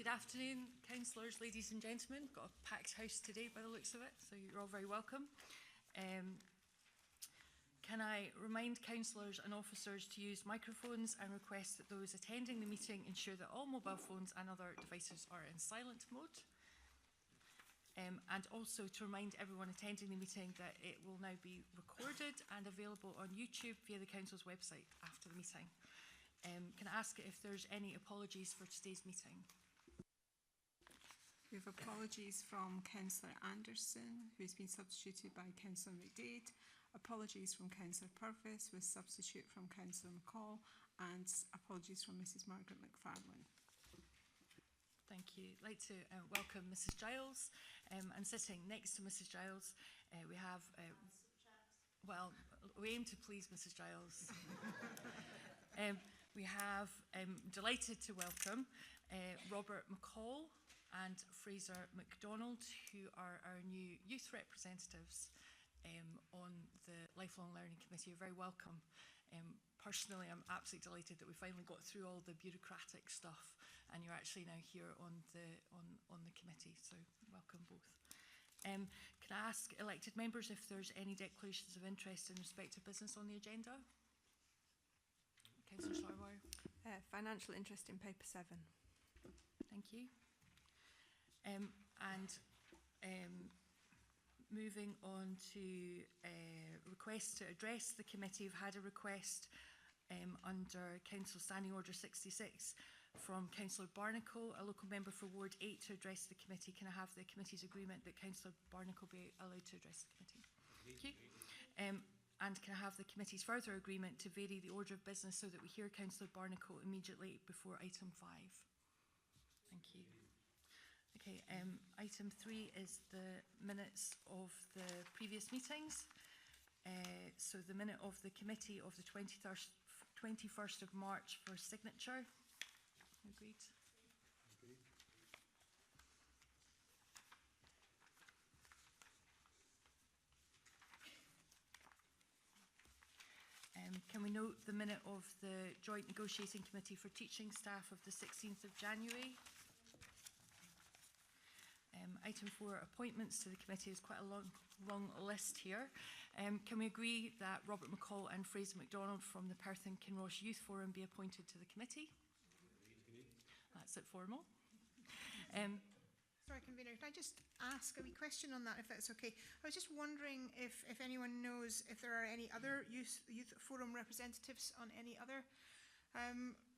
Good afternoon, councillors, ladies and gentlemen. We've got a packed house today by the looks of it, so you're all very welcome. Can I remind councillors and officers to use microphones and request that those attending the meeting ensure that all mobile phones and other devices are in silent mode. And also to remind everyone attending the meeting that it will now be recorded and available on YouTube via the council's website after the meeting. Can I ask if there's any apologies for today's meeting? We have apologies from Councillor Anderson, who's been substituted by Councillor McDade. Apologies from Councillor Purvis, with substitute from Councillor McCall, and apologies from Mrs Margaret McFarlane. Thank you. I'd like to welcome Mrs Giles, and sitting next to Mrs Giles we have, well, we aim to please Mrs Giles. We have delighted to welcome Robert McCall and Fraser MacDonald, who are our new youth representatives on the Lifelong Learning Committee. You're very welcome. Personally, I'm absolutely delighted that we finally got through all the bureaucratic stuff and you're actually now here on the committee, so welcome both. Can I ask elected members if there's any declarations of interest in respect of business on the agenda? Councillor Sarwar. Financial interest in paper 7. Thank you. Moving on to requests to address the committee, we've had a request under Council Standing Order 66 from Councillor Barnacle, a local member for Ward 8, to address the committee. Can I have the committee's agreement that Councillor Barnacle be allowed to address the committee? Thank you. And can I have the committee's further agreement to vary the order of business so that we hear Councillor Barnacle immediately before item 5? Thank you. Okay, item 3 is the minutes of the previous meetings. So the minute of the committee of the 21st of March for signature. Agreed. Agreed. Can we note the minute of the Joint Negotiating Committee for Teaching Staff of the 16th of January? Item 4, appointments to the committee, is quite a long list here. Can we agree that Robert McCall and Fraser MacDonald from the Perth Kinross Youth Forum be appointed to the committee? That's it, formal. Sorry, Convener, can I just ask a wee question on that, if that's okay? I was just wondering if anyone knows if there are any other youth forum representatives on any other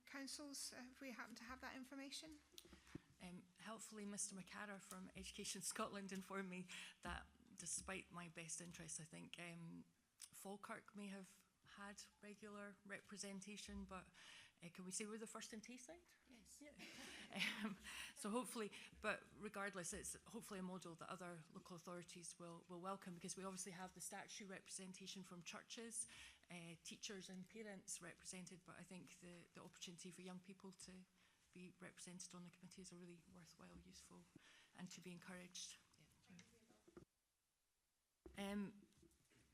councils, if we happen to have that information. Helpfully, Mr McCarra from Education Scotland informed me that, despite my best interests, I think Falkirk may have had regular representation, but can we say we're the first in Tayside? Yes. Yeah. So hopefully, but regardless, it's hopefully a model that other local authorities will welcome, because we obviously have the statutory representation from churches, teachers and parents represented, but I think the opportunity for young people to be represented on the committee is a really worthwhile, useful, and to be encouraged. Yeah.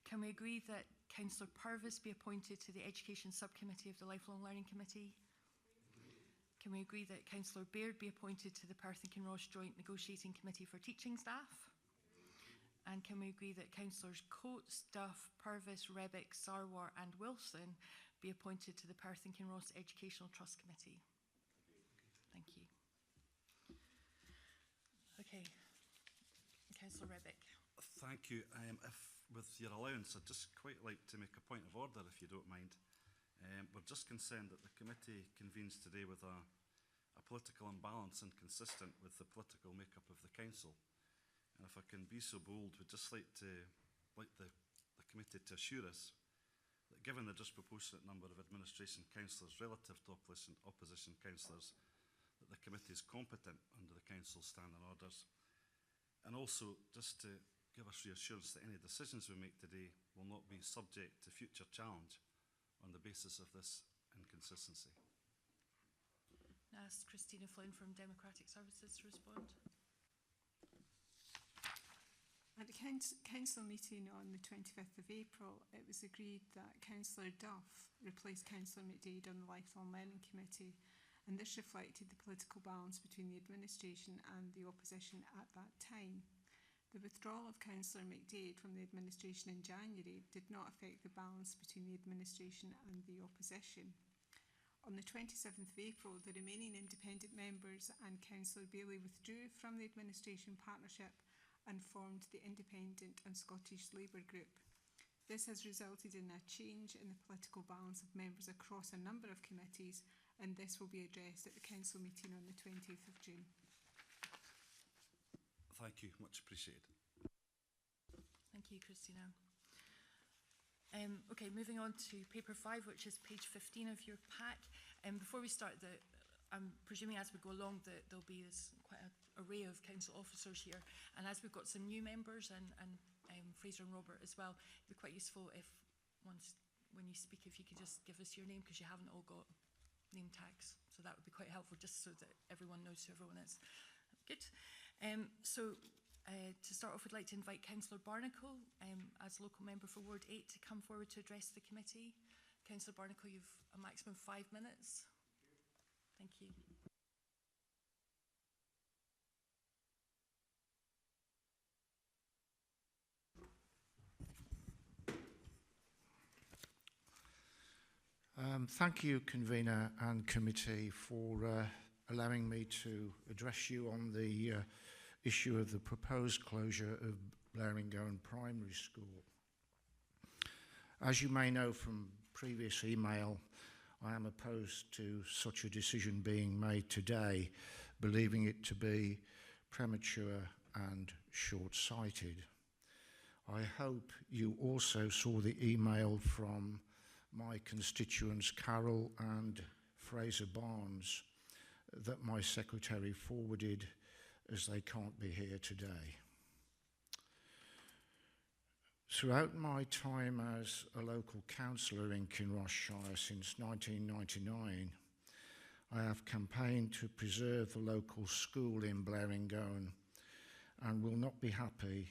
Can we agree that Councillor Purvis be appointed to the Education Subcommittee of the Lifelong Learning Committee? Can we agree that Councillor Baird be appointed to the Perth Kinross Joint Negotiating Committee for Teaching Staff? And can we agree that Councillors Coates, Duff, Purvis, Rebick, Sarwar and Wilson be appointed to the Perth Kinross Educational Trust Committee? Thank you. Okay, Councillor Rebick. Thank you. With your allowance, I'd just quite like to make a point of order, if you don't mind. We're just concerned that the committee convenes today with a political imbalance inconsistent with the political makeup of the council. And if I can be so bold, we'd just like the committee to assure us that, given the disproportionate number of administration councillors relative to opposition councillors, that the committee is competent under the council's standing orders, and also just to give us reassurance that any decisions we make today will not be subject to future challenge on the basis of this inconsistency. I'll ask Christina Flynn from Democratic Services to respond. At the council meeting on the 25th of April, it was agreed that Councillor Duff replaced Councillor McDade on the Lifelong Learning Committee, and this reflected the political balance between the administration and the opposition at that time. The withdrawal of Councillor McDade from the administration in January did not affect the balance between the administration and the opposition. On the 27th of April, the remaining independent members and Councillor Bailey withdrew from the administration partnership and formed the Independent and Scottish Labour Group. This has resulted in a change in the political balance of members across a number of committees, and this will be addressed at the council meeting on the 20th of June. Thank you, much appreciated. Thank you, Christina. Okay, moving on to paper 5, which is page 15 of your pack. Before we start, I'm presuming as we go along that there'll be quite an array of council officers here, and as we've got some new members and Fraser and Robert as well, it'd be quite useful if when you speak, if you could just give us your name, because you haven't all got name tags, so that would be quite helpful, just so that everyone knows who everyone is. Good. To start off, we'd like to invite Councillor Barnacle as local member for Ward 8 to come forward to address the committee. Councillor Barnacle, you've a maximum of 5 minutes. Thank you. Thank you, Convener and Committee, for allowing me to address you on the issue of the proposed closure of Blairingone Primary School. As you may know from previous email, I am opposed to such a decision being made today, believing it to be premature and short-sighted. I hope you also saw the email from my constituents Carol and Fraser Barnes that my secretary forwarded, as they can't be here today. Throughout my time as a local councillor in Kinross Shire since 1999, I have campaigned to preserve the local school in Blairingone and will not be happy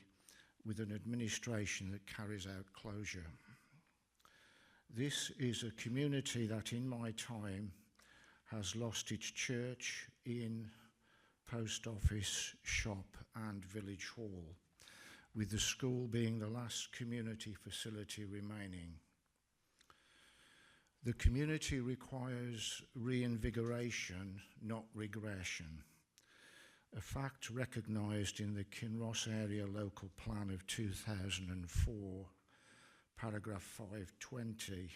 with an administration that carries out closure. This is a community that in my time has lost its church, inn, post office, shop and village hall, with the school being the last community facility remaining. The community requires reinvigoration, not regression, a fact recognised in the Kinross Area Local Plan of 2004, paragraph 520,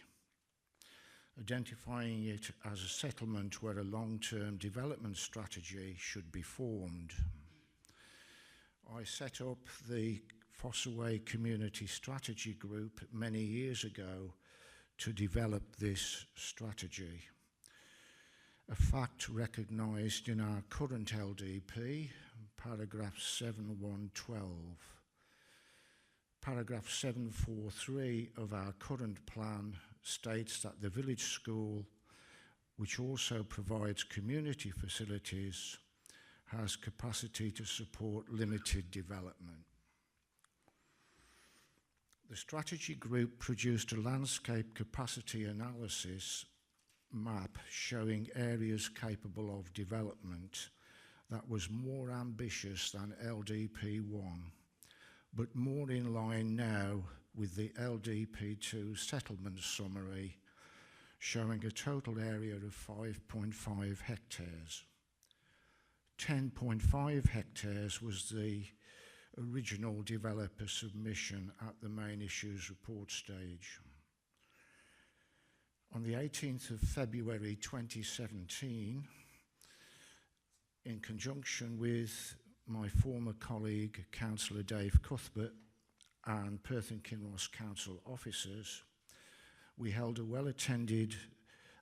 identifying it as a settlement where a long-term development strategy should be formed. I set up the Fossaway Community Strategy Group many years ago to develop this strategy, a fact recognised in our current LDP, paragraph 7112. Paragraph 743 of our current plan states that the village school, which also provides community facilities, has capacity to support limited development. The strategy group produced a landscape capacity analysis map showing areas capable of development that was more ambitious than LDP1, but more in line now with the LDP2 settlement summary, showing a total area of 5.5 hectares. 10.5 hectares was the original developer submission at the main issues report stage. On the 18th of February 2017, in conjunction with my former colleague, Councillor Dave Cuthbert, and Perth Kinross Council officers, we held a well-attended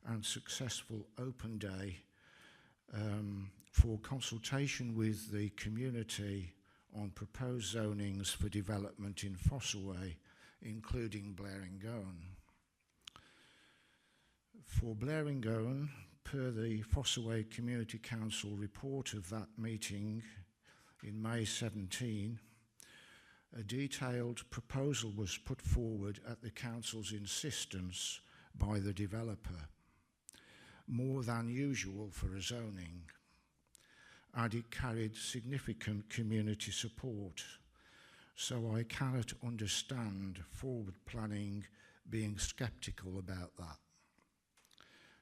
and successful open day for consultation with the community on proposed zonings for development in Fossaway, including Blairingone. For Blairingone, per the Fossaway Community Council report of that meeting in May 17, a detailed proposal was put forward at the council's insistence by the developer. more than usual for a zoning, and it carried significant community support. So I cannot understand forward planning being sceptical about that.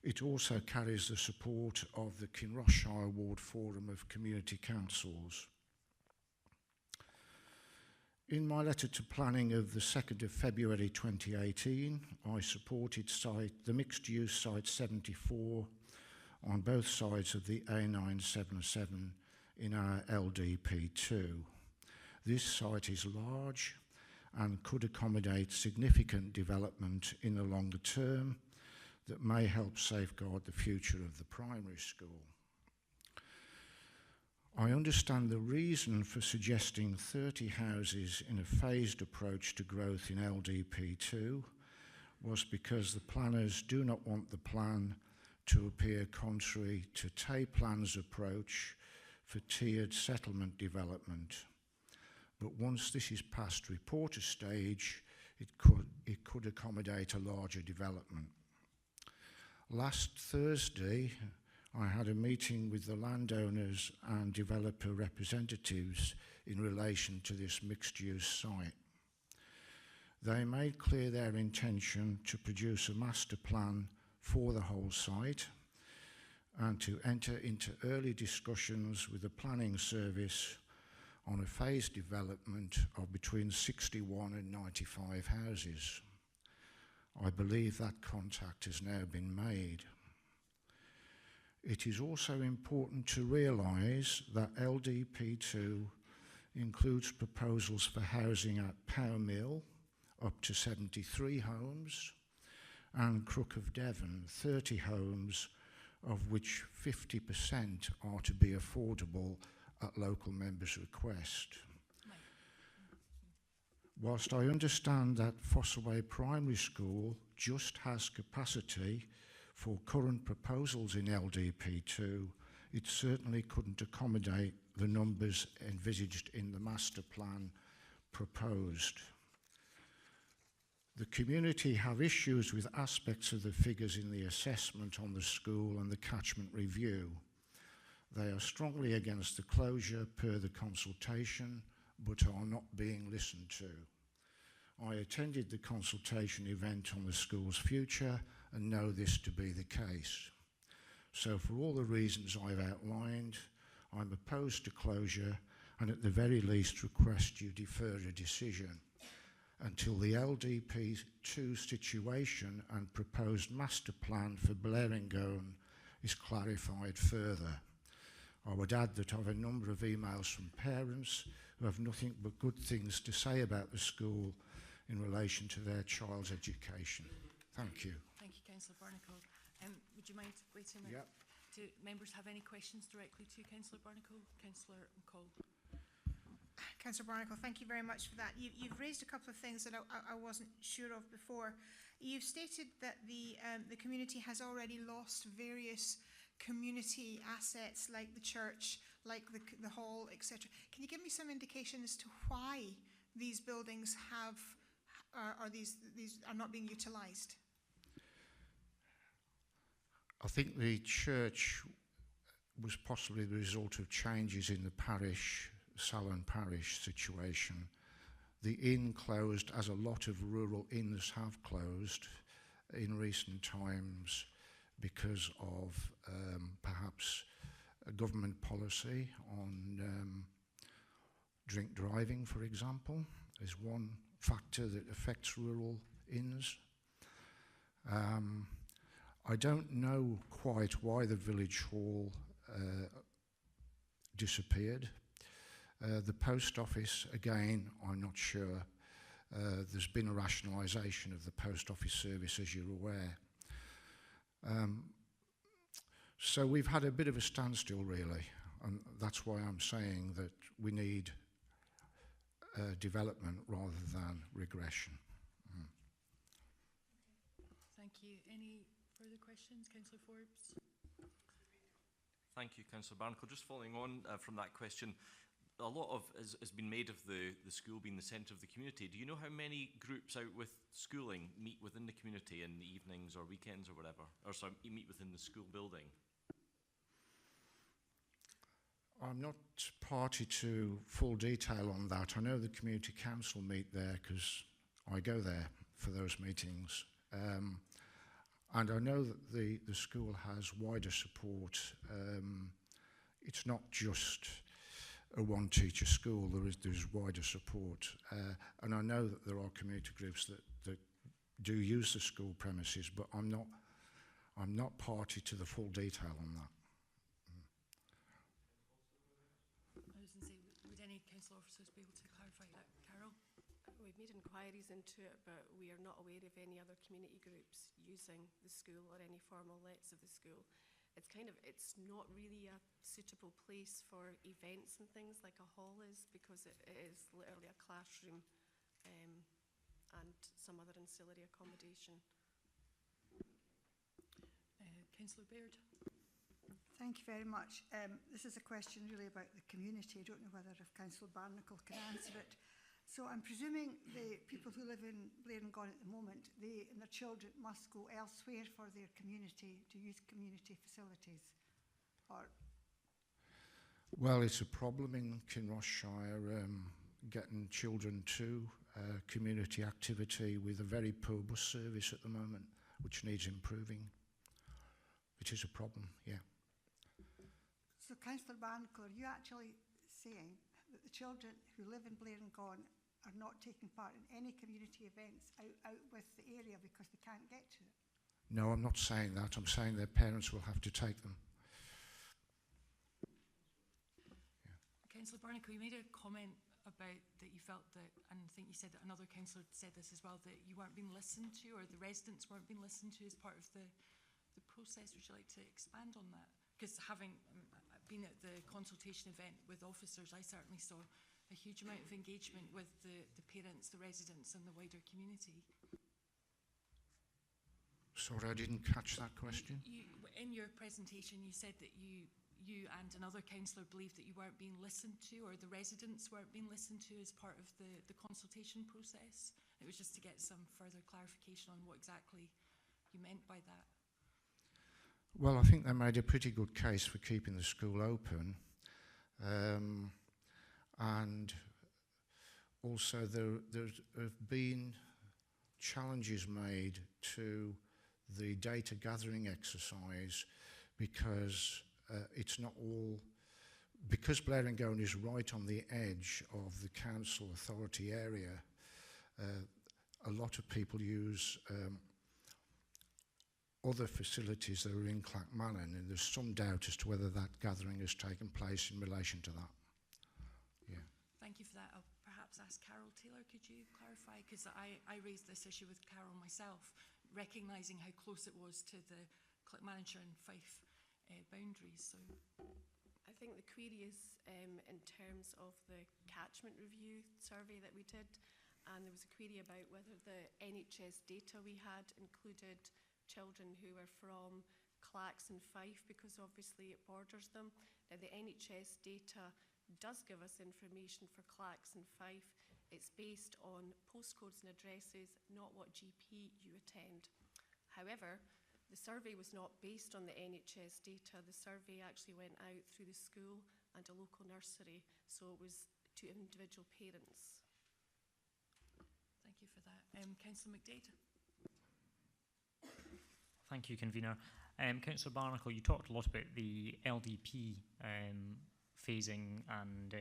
It also carries the support of the Kinross Ward Forum of Community Councils. In my letter to planning of the 2nd of February 2018, I supported the mixed-use site 74 on both sides of the A977 in our LDP2. This site is large and could accommodate significant development in the longer term that may help safeguard the future of the primary school. I understand the reason for suggesting 30 houses in a phased approach to growth in LDP2 was because the planners do not want the plan to appear contrary to TAPLAN's approach for tiered settlement development. But once this is past reporter stage, it could accommodate a larger development. Last Thursday, I had a meeting with the landowners and developer representatives in relation to this mixed-use site. They made clear their intention to produce a master plan for the whole site and to enter into early discussions with the planning service on a phased development of between 61 and 95 houses. I believe that contact has now been made. It is also important to realise that LDP2 includes proposals for housing at Power Mill, up to 73 homes, and Crook of Devon, 30 homes, of which 50% are to be affordable at local members' request. Whilst I understand that Fossaway Primary School just has capacity for current proposals in LDP2, it certainly couldn't accommodate the numbers envisaged in the master plan proposed. The community have issues with aspects of the figures in the assessment on the school and the catchment review. They are strongly against the closure per the consultation, but are not being listened to. I attended the consultation event on the school's future and know this to be the case. So for all the reasons I've outlined, I'm opposed to closure and at the very least request you defer a decision until the LDP2 situation and proposed master plan for Blairingone is clarified further. I would add that I have a number of emails from parents who have nothing but good things to say about the school in relation to their child's education. Thank you. Thank you, Councillor Barnacle. Would you mind waiting a minute? Yep. Do members have any questions directly to Councillor Barnacle? Councillor McCall. Councillor Barnacle, thank you very much for that. You've raised a couple of things that I wasn't sure of before. You've stated that the community has already lost various community assets like the church, like the hall, etc. Can you give me some indication as to why these buildings these are not being utilised? I think the church was possibly the result of changes in the parish, Salon parish situation. The inn closed, as a lot of rural inns have closed in recent times because of perhaps a government policy on drink driving, for example, is one factor that affects rural inns. I don't know quite why the village hall disappeared. The post office, again, I'm not sure. There's been a rationalisation of the post office service, as you're aware. So we've had a bit of a standstill, really, and that's why I'm saying that we need development rather than regression. Thank you. Any further questions, Councillor Forbes? Thank you, Councillor Barnacle. Just following on from that question, a lot of has been made of the school being the centre of the community. Do you know how many groups out with schooling meet within the community in the evenings or weekends or whatever? Or sorry, meet within the school building? I'm not party to full detail on that. I know the community council meet there because I go there for those meetings. And I know that the school has wider support. It's not just a one-teacher school. There's wider support. And I know that there are community groups that do use the school premises, but I'm not party to the full detail on that. I was going to say, would any council officers be able to clarify that? Carol? We've made inquiries into it, but we are not aware of any other community groups using the school or any formal lets of the school. It's not really a suitable place for events and things like a hall is, because it is literally a classroom and some other ancillary accommodation. Councillor Baird? Thank you very much. This is a question really about the community. I don't know whether if Councillor Barnacle can answer it. So I'm presuming the people who live in Blairingone at the moment, they and their children must go elsewhere for their community, to use community facilities? Or Well, it's a problem in Kinross-shire getting children to community activity with a very poor bus service at the moment, which needs improving. It is a problem, yeah. so, Councillor Barnacle, are you actually saying that the children who live in Blairingone are not taking part in any community events out with the area because they can't get to it? No, I'm not saying that. I'm saying their parents will have to take them. Councillor Barnacle, you made a comment about that you felt that, and I think you said that another councillor said this as well, that you weren't being listened to, or the residents weren't being listened to as part of the process. Would you like to expand on that? Because having been at the consultation event with officers, I certainly saw a huge amount of engagement with the parents, the residents and the wider community. Sorry, I didn't catch that question. In your presentation, you said that you and another councillor believed that you weren't being listened to, or the residents weren't being listened to as part of the consultation process. It was just to get some further clarification on what exactly you meant by that. Well, I think they made a pretty good case for keeping the school open. And also there have been challenges made to the data gathering exercise because it's not all, because Blairingone is right on the edge of the council authority area. A lot of people use other facilities that are in Clackmannan, and there's some doubt as to whether that gathering has taken place in relation to that. Yeah. Thank you for that. I'll perhaps ask Carol Taylor, could you clarify? Because I raised this issue with Carol myself, recognising how close it was to the Clackmannanshire and Fife boundaries. So I think the query is in terms of the catchment review survey that we did, and there was a query about whether the NHS data we had included children who were from Clacks and Fife, because obviously it borders them. Now the NHS data does give us information for Clacks and Fife. It's based on postcodes and addresses, not what GP you attend. However, the survey was not based on the NHS data. The survey actually went out through the school and a local nursery, so it was to individual parents. thank you for that. Councillor McDade. Thank you, Convener. Councillor Barnacle, you talked a lot about the LDP phasing and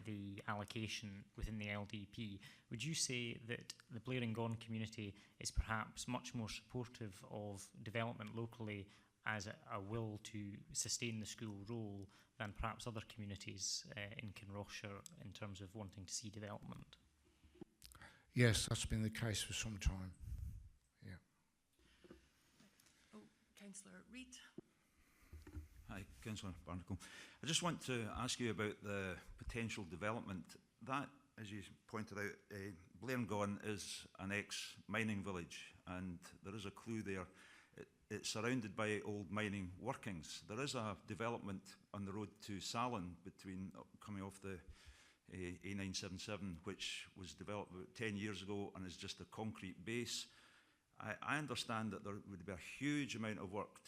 the allocation within the LDP. Would you say that the Blairingone community is perhaps much more supportive of development locally as a will to sustain the school role than perhaps other communities in Kinross-shire in terms of wanting to see development? Yes, that's been the case for some time. Councillor Reid. Hi, Councillor Barnacle. I just want to ask you about the potential development. That, as you pointed out, Blairingone is an ex-mining village, and there is a clue there it's surrounded by old mining workings. There is a development on the road to Salon coming off the A977, which was developed about 10 years ago and is just a concrete base. I understand that there would be a huge amount of work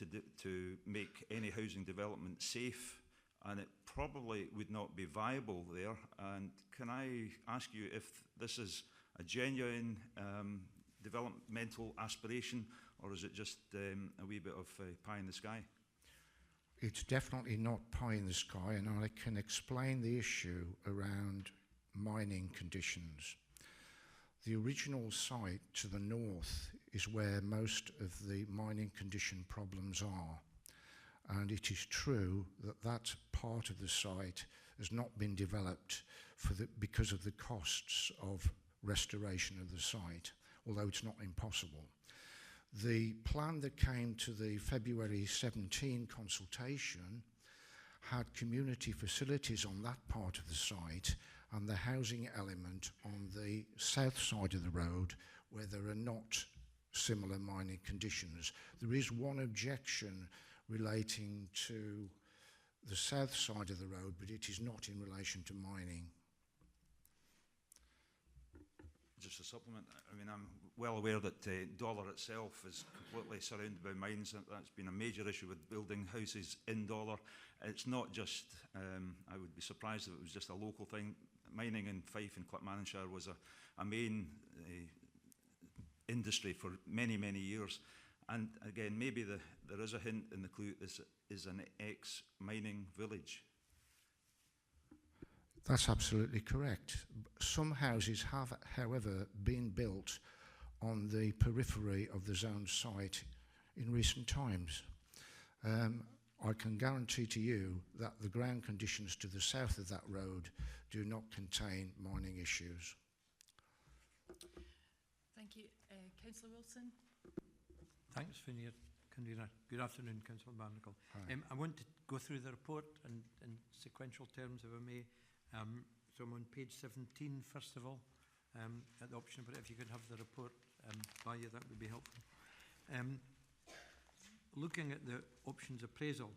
to make any housing development safe, and it probably would not be viable there. And can I ask you if this is a genuine developmental aspiration, or is it just a wee bit of pie in the sky? It's definitely not pie in the sky, and I can explain the issue around mining conditions. The original site to the north is where most of the mining condition problems are. And it is true that that part of the site has not been developed because of the costs of restoration of the site, although it's not impossible. The plan that came to the February 17 consultation had community facilities on that part of the site and the housing element on the south side of the road where there are not similar mining conditions. There is one objection relating to the south side of the road, but it is not in relation to mining. Just a supplement, I mean, I'm well aware that Dollar itself is completely surrounded by mines. That's been a major issue with building houses in Dollar. It's not just, I would be surprised if it was just a local thing. Mining in Fife and Clackmannanshire was a main industry for many, many years. And again, maybe there is a hint in the clue, this is an ex-mining village. That's absolutely correct. Some houses have, however, been built on the periphery of the zone site in recent times. I can guarantee to you that the ground conditions to the south of that road do not contain mining issues. Thank you. Councillor Wilson. Thanks, Convener. Good afternoon, Councillor Barnacle. I want to go through the report in sequential terms, if I may. So I'm on page 17, first of all, at the option, but if you could have the report by you, that would be helpful. Looking at the options appraisal,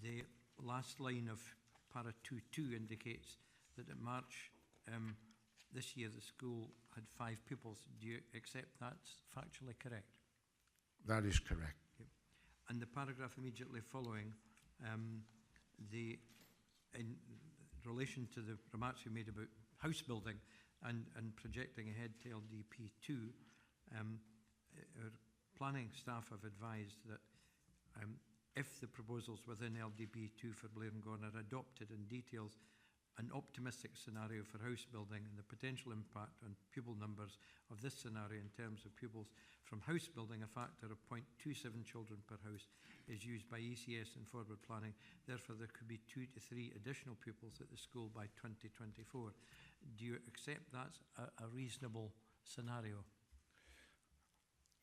the last line of para 2.2 indicates that in March this year the school had 5 pupils. Do you accept that's factually correct? That is correct. Okay. And the paragraph immediately following, in relation to the remarks you made about house building and projecting ahead to LDP2, our planning staff have advised that if the proposals within LDP2 for Blairingone are adopted and details an optimistic scenario for house building and the potential impact on pupil numbers of this scenario in terms of pupils from house building, a factor of 0.27 children per house is used by ECS in forward planning. Therefore, there could be 2 to 3 additional pupils at the school by 2024. Do you accept that's a reasonable scenario?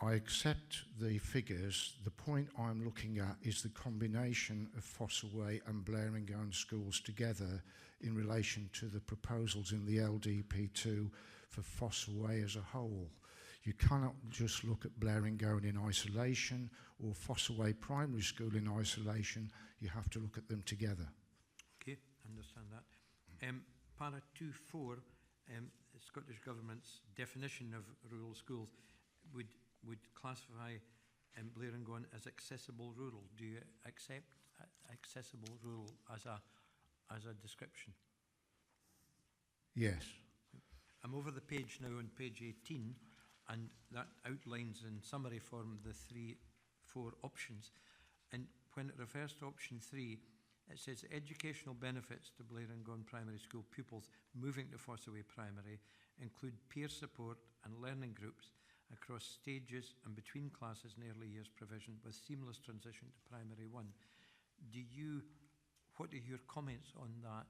I accept the figures. The point I'm looking at is the combination of Fossaway and Blairingone schools together in relation to the proposals in the LDP2 for Fossaway as a whole. You cannot just look at Blairingone in isolation or Fossaway Primary School in isolation. You have to look at them together. Okay, understand that. Para 2.4, the Scottish Government's definition of rural schools would classify Blairingone as accessible rural. Do you accept accessible rural as a description? Yes. I'm over the page now on page 18, and that outlines in summary form the 4 options. And when it refers to option 3, it says educational benefits to Blairingone Primary School pupils moving to Fossaway Primary include peer support and learning groups across stages and between classes and early years provision with seamless transition to primary 1. What are your comments on that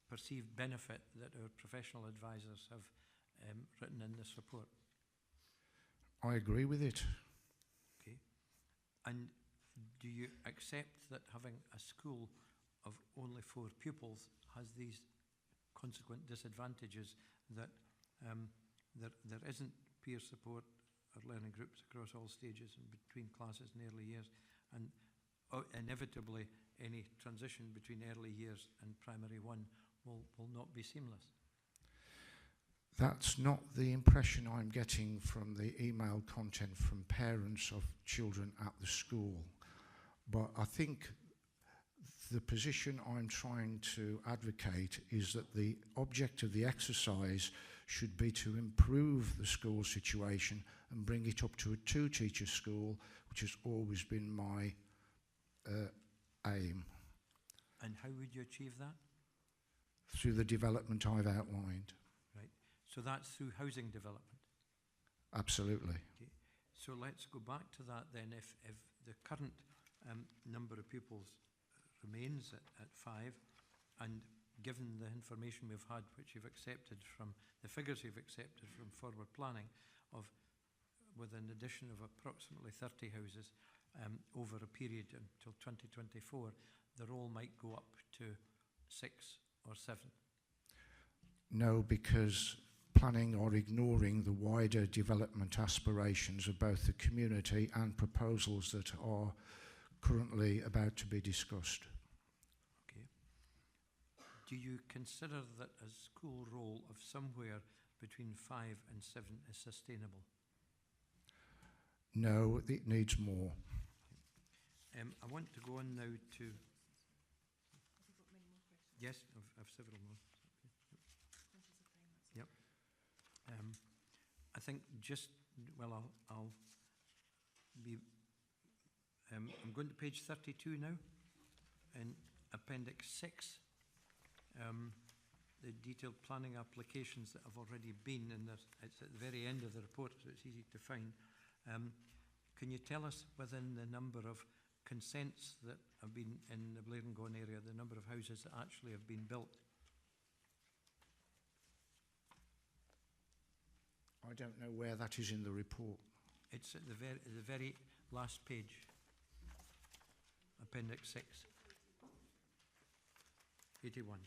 perceived benefit that our professional advisors have written in this report? I agree with it. Okay. And do you accept that having a school of only 4 pupils has these consequent disadvantages, that there isn't peer support learning groups across all stages and between classes in early years, and inevitably any transition between early years and primary one will not be seamless. That's not the impression I'm getting from the email content from parents of children at the school. But I think the position I'm trying to advocate is that the object of the exercise should be to improve the school situation and bring it up to a 2-teacher school, which has always been my aim. And how would you achieve that? Through the development I've outlined. Right. So that's through housing development? Absolutely. Okay. So let's go back to that then. If the current number of pupils remains at 5, and given the information we've had, which you've accepted from, the figures you've accepted from forward planning, of with an addition of approximately 30 houses over a period until 2024, the roll might go up to 6 or 7. No, because planning are ignoring the wider development aspirations of both the community and proposals that are currently about to be discussed. Okay. Do you consider that a school roll of somewhere between 5 and 7 is sustainable? No, it needs more. I want to go on now to... Yes, I've several more. Yep. I think just, well, I'll be... I'm going to page 32 now, in Appendix 6. The detailed planning applications that have already been, and it's at the very end of the report, so it's easy to find. Can you tell us within the number of consents that have been in the Blairingone area, the number of houses that actually have been built? I don't know where that is in the report. It's at the very last page, Appendix 6. 81.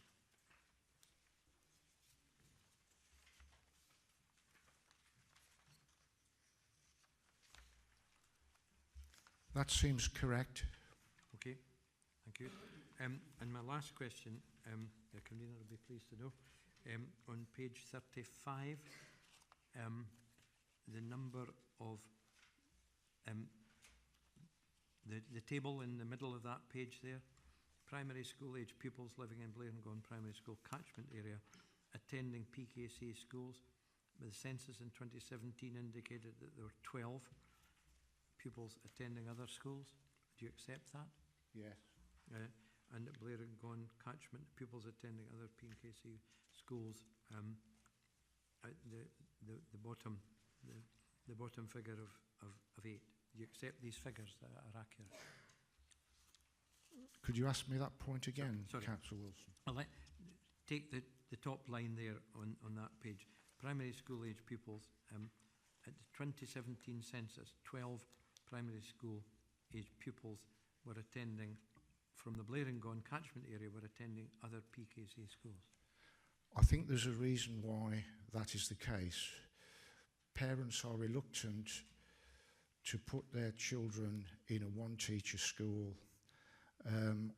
That seems correct. Okay, thank you. And my last question, the convener will be pleased to know, on page 35, the number of, the table in the middle of that page there, primary school age pupils living in Blairingone Primary School catchment area attending PKC schools. The census in 2017 indicated that there were 12 pupils attending other schools. Do you accept that? Yes. And at Blairingone catchment, pupils attending other PKC schools, at the bottom figure of 8. Do you accept these figures that are accurate? Could you ask me that point again, Sorry. Councillor Wilson? I'll take the top line there on that page. Primary school age pupils, at the 2017 census, 12 primary school age pupils were attending, from the Blairingone catchment area, were attending other PKC schools. I think there's a reason why that is the case. Parents are reluctant to put their children in a one-teacher school,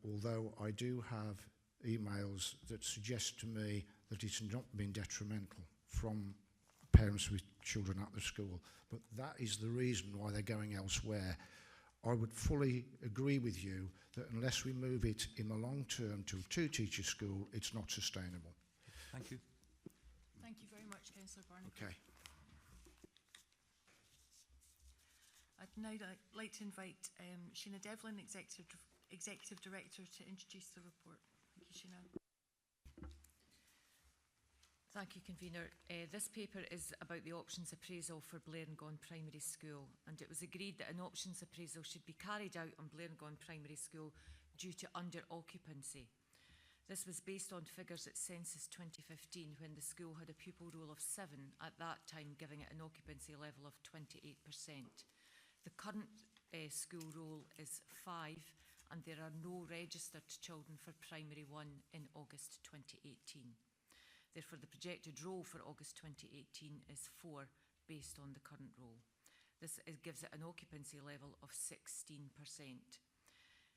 although I do have emails that suggest to me that it's not been detrimental from parents with children at the school. But that is the reason why they're going elsewhere. I would fully agree with you that unless we move it in the long term to a 2-teacher school, it's not sustainable. Thank you. Thank you very much, Councillor Barnacle. Okay. I'd now like to invite Sheena Devlin, Executive Director, to introduce the report. Thank you, Sheena. Thank you, Convener. This paper is about the options appraisal for Blairingone Primary School, and it was agreed that an options appraisal should be carried out on Blairingone Primary School due to under-occupancy. This was based on figures at Census 2015, when the school had a pupil roll of 7, at that time giving it an occupancy level of 28%. The current school roll is 5, and there are no registered children for Primary 1 in August 2018. Therefore, the projected roll for August 2018 is 4, based on the current roll. gives it an occupancy level of 16%.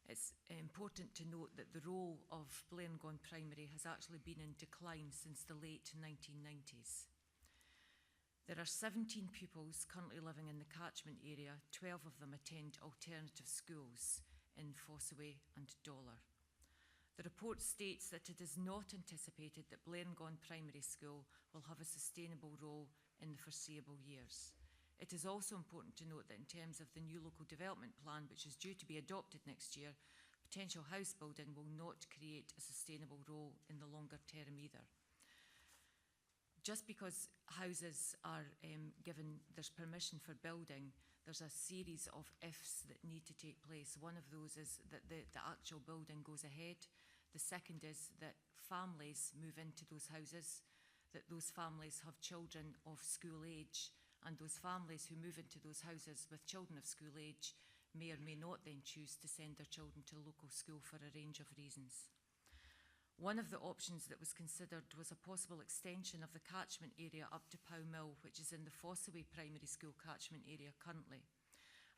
It's important to note that the role of Blairingone Primary has actually been in decline since the late 1990s. There are 17 pupils currently living in the catchment area. 12 of them attend alternative schools in Fossaway and Dollar. The report states that it is not anticipated that Blairingone Primary School will have a sustainable role in the foreseeable years. It is also important to note that in terms of the new local development plan, which is due to be adopted next year, potential house building will not create a sustainable role in the longer term either. Just because houses are given, there's permission for building, there's a series of ifs that need to take place. One of those is that the actual building goes ahead. The second is that families move into those houses, that those families have children of school age, and those families who move into those houses with children of school age may or may not then choose to send their children to a local school for a range of reasons. One of the options that was considered was a possible extension of the catchment area up to Pow Mill, which is in the Fossaway Primary School catchment area currently.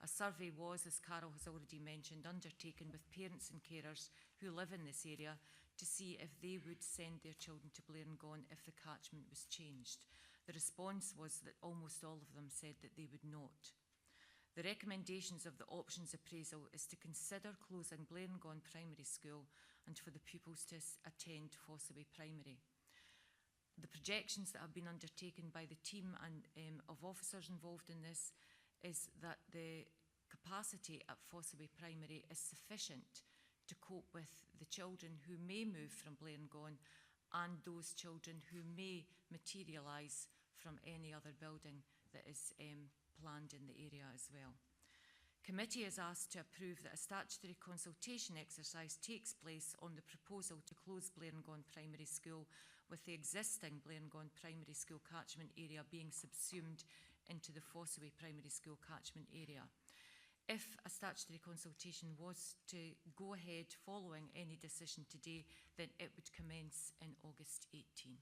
A survey was, as Carol has already mentioned, undertaken with parents and carers who live in this area to see if they would send their children to Blairingone if the catchment was changed. The response was that almost all of them said that they would not. The recommendations of the options appraisal is to consider closing Blairingone Primary School and for the pupils to attend Fossaway Primary. The projections that have been undertaken by the team and of officers involved in this is that the capacity at Fossaway Primary is sufficient to cope with the children who may move from Blairingone and those children who may materialise from any other building that is planned in the area as well. Committee is asked to approve that a statutory consultation exercise takes place on the proposal to close Blairingone Primary School, with the existing Blairingone Primary School catchment area being subsumed into the Fossaway Primary School catchment area. If a statutory consultation was to go ahead following any decision today, then it would commence in August 18.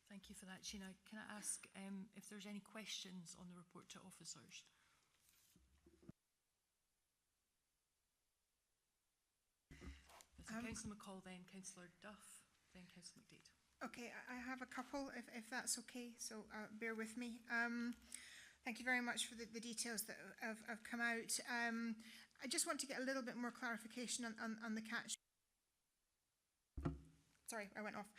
Thank you for that, Sheena. Can I ask if there's any questions on the report to officers? Councillor McCall, then Councillor Duff, then Councillor McDade. Okay, I have a couple, if that's okay, so bear with me. Thank you very much for the details that have come out. I just want to get a little bit more clarification on the catch. Sorry, I went off.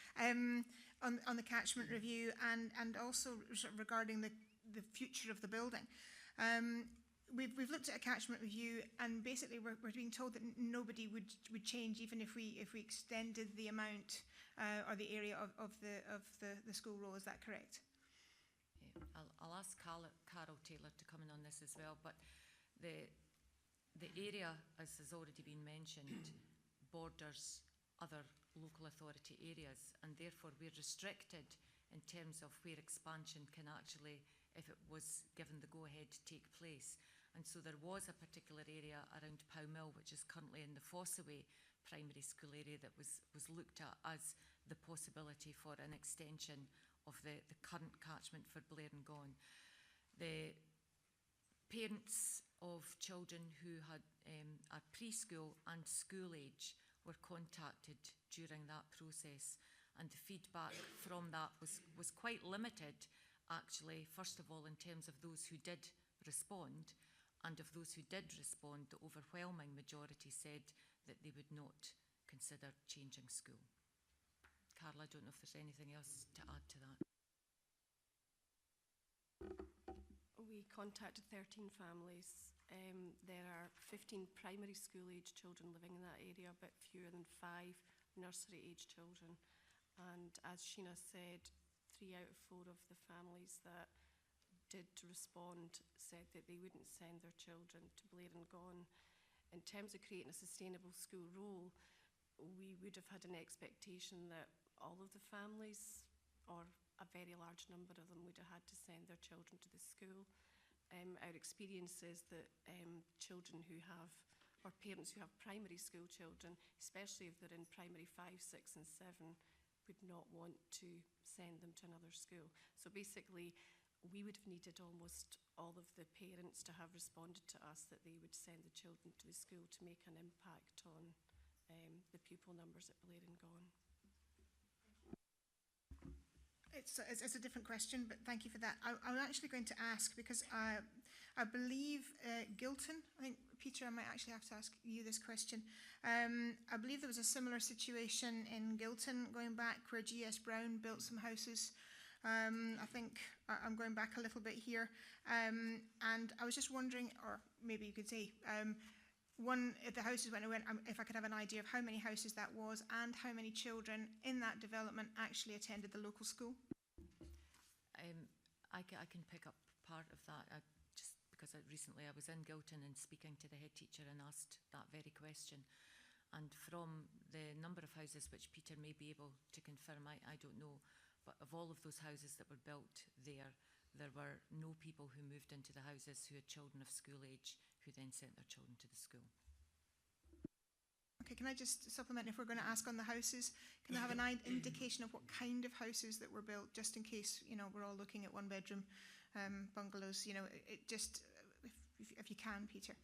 On the catchment review and also regarding the future of the building. We've looked at a catchment review, and basically we're being told that nobody would change even if we extended the amount or the area of the school roll. Is that correct? I'll ask Carol Taylor to come in on this as well, but the area, as has already been mentioned, borders other local authority areas, and therefore we're restricted in terms of where expansion can actually, if it was given the go-ahead, take place. And so there was a particular area around Pow Mill, which is currently in the Fossaway Primary School area, that was looked at as the possibility for an extension of the current catchment for Blairingone. The parents of children who had are preschool and school age were contacted during that process, and the feedback from that was quite limited, actually, first of all in terms of those who did respond, and of those who did respond, the overwhelming majority said that they would not consider changing school. Carla, I don't know if there's anything else to add to that. We contacted 13 families. There are 15 primary school age children living in that area, but fewer than 5 nursery age children. And as Sheena said, 3 out of 4 of the families that did respond said that they wouldn't send their children to Blairingone. In terms of creating a sustainable school role, we would have had an expectation that all of the families, or a very large number of them, would have had to send their children to the school. Our experience is that children who have, or parents who have primary school children, especially if they're in primary 5, 6 and 7, would not want to send them to another school. So basically, we would have needed almost all of the parents to have responded to us that they would send the children to the school to make an impact on the pupil numbers at Blairingone. It's a different question, but thank you for that. I'm actually going to ask, because I believe Gilton, I think, Peter, I might actually have to ask you this question. I believe there was a similar situation in Gilton going back, where G.S. Brown built some houses. I think I'm going back a little bit here. And I was just wondering, or maybe you could say, one, if the houses went, if I could have an idea of how many houses that was and how many children in that development actually attended the local school. I can pick up part of that, just because recently I was in Gilton and speaking to the head teacher and asked that very question. And from the number of houses which Peter may be able to confirm, I don't know, but of all of those houses that were built there were no people who moved into the houses who had children of school age who then sent their children to the school. Okay, can I just supplement, if we're going to ask on the houses, can I have an indication of what kind of houses that were built, just in case, you know, we're all looking at one-bedroom bungalows, you know, it just, if you can, Peter.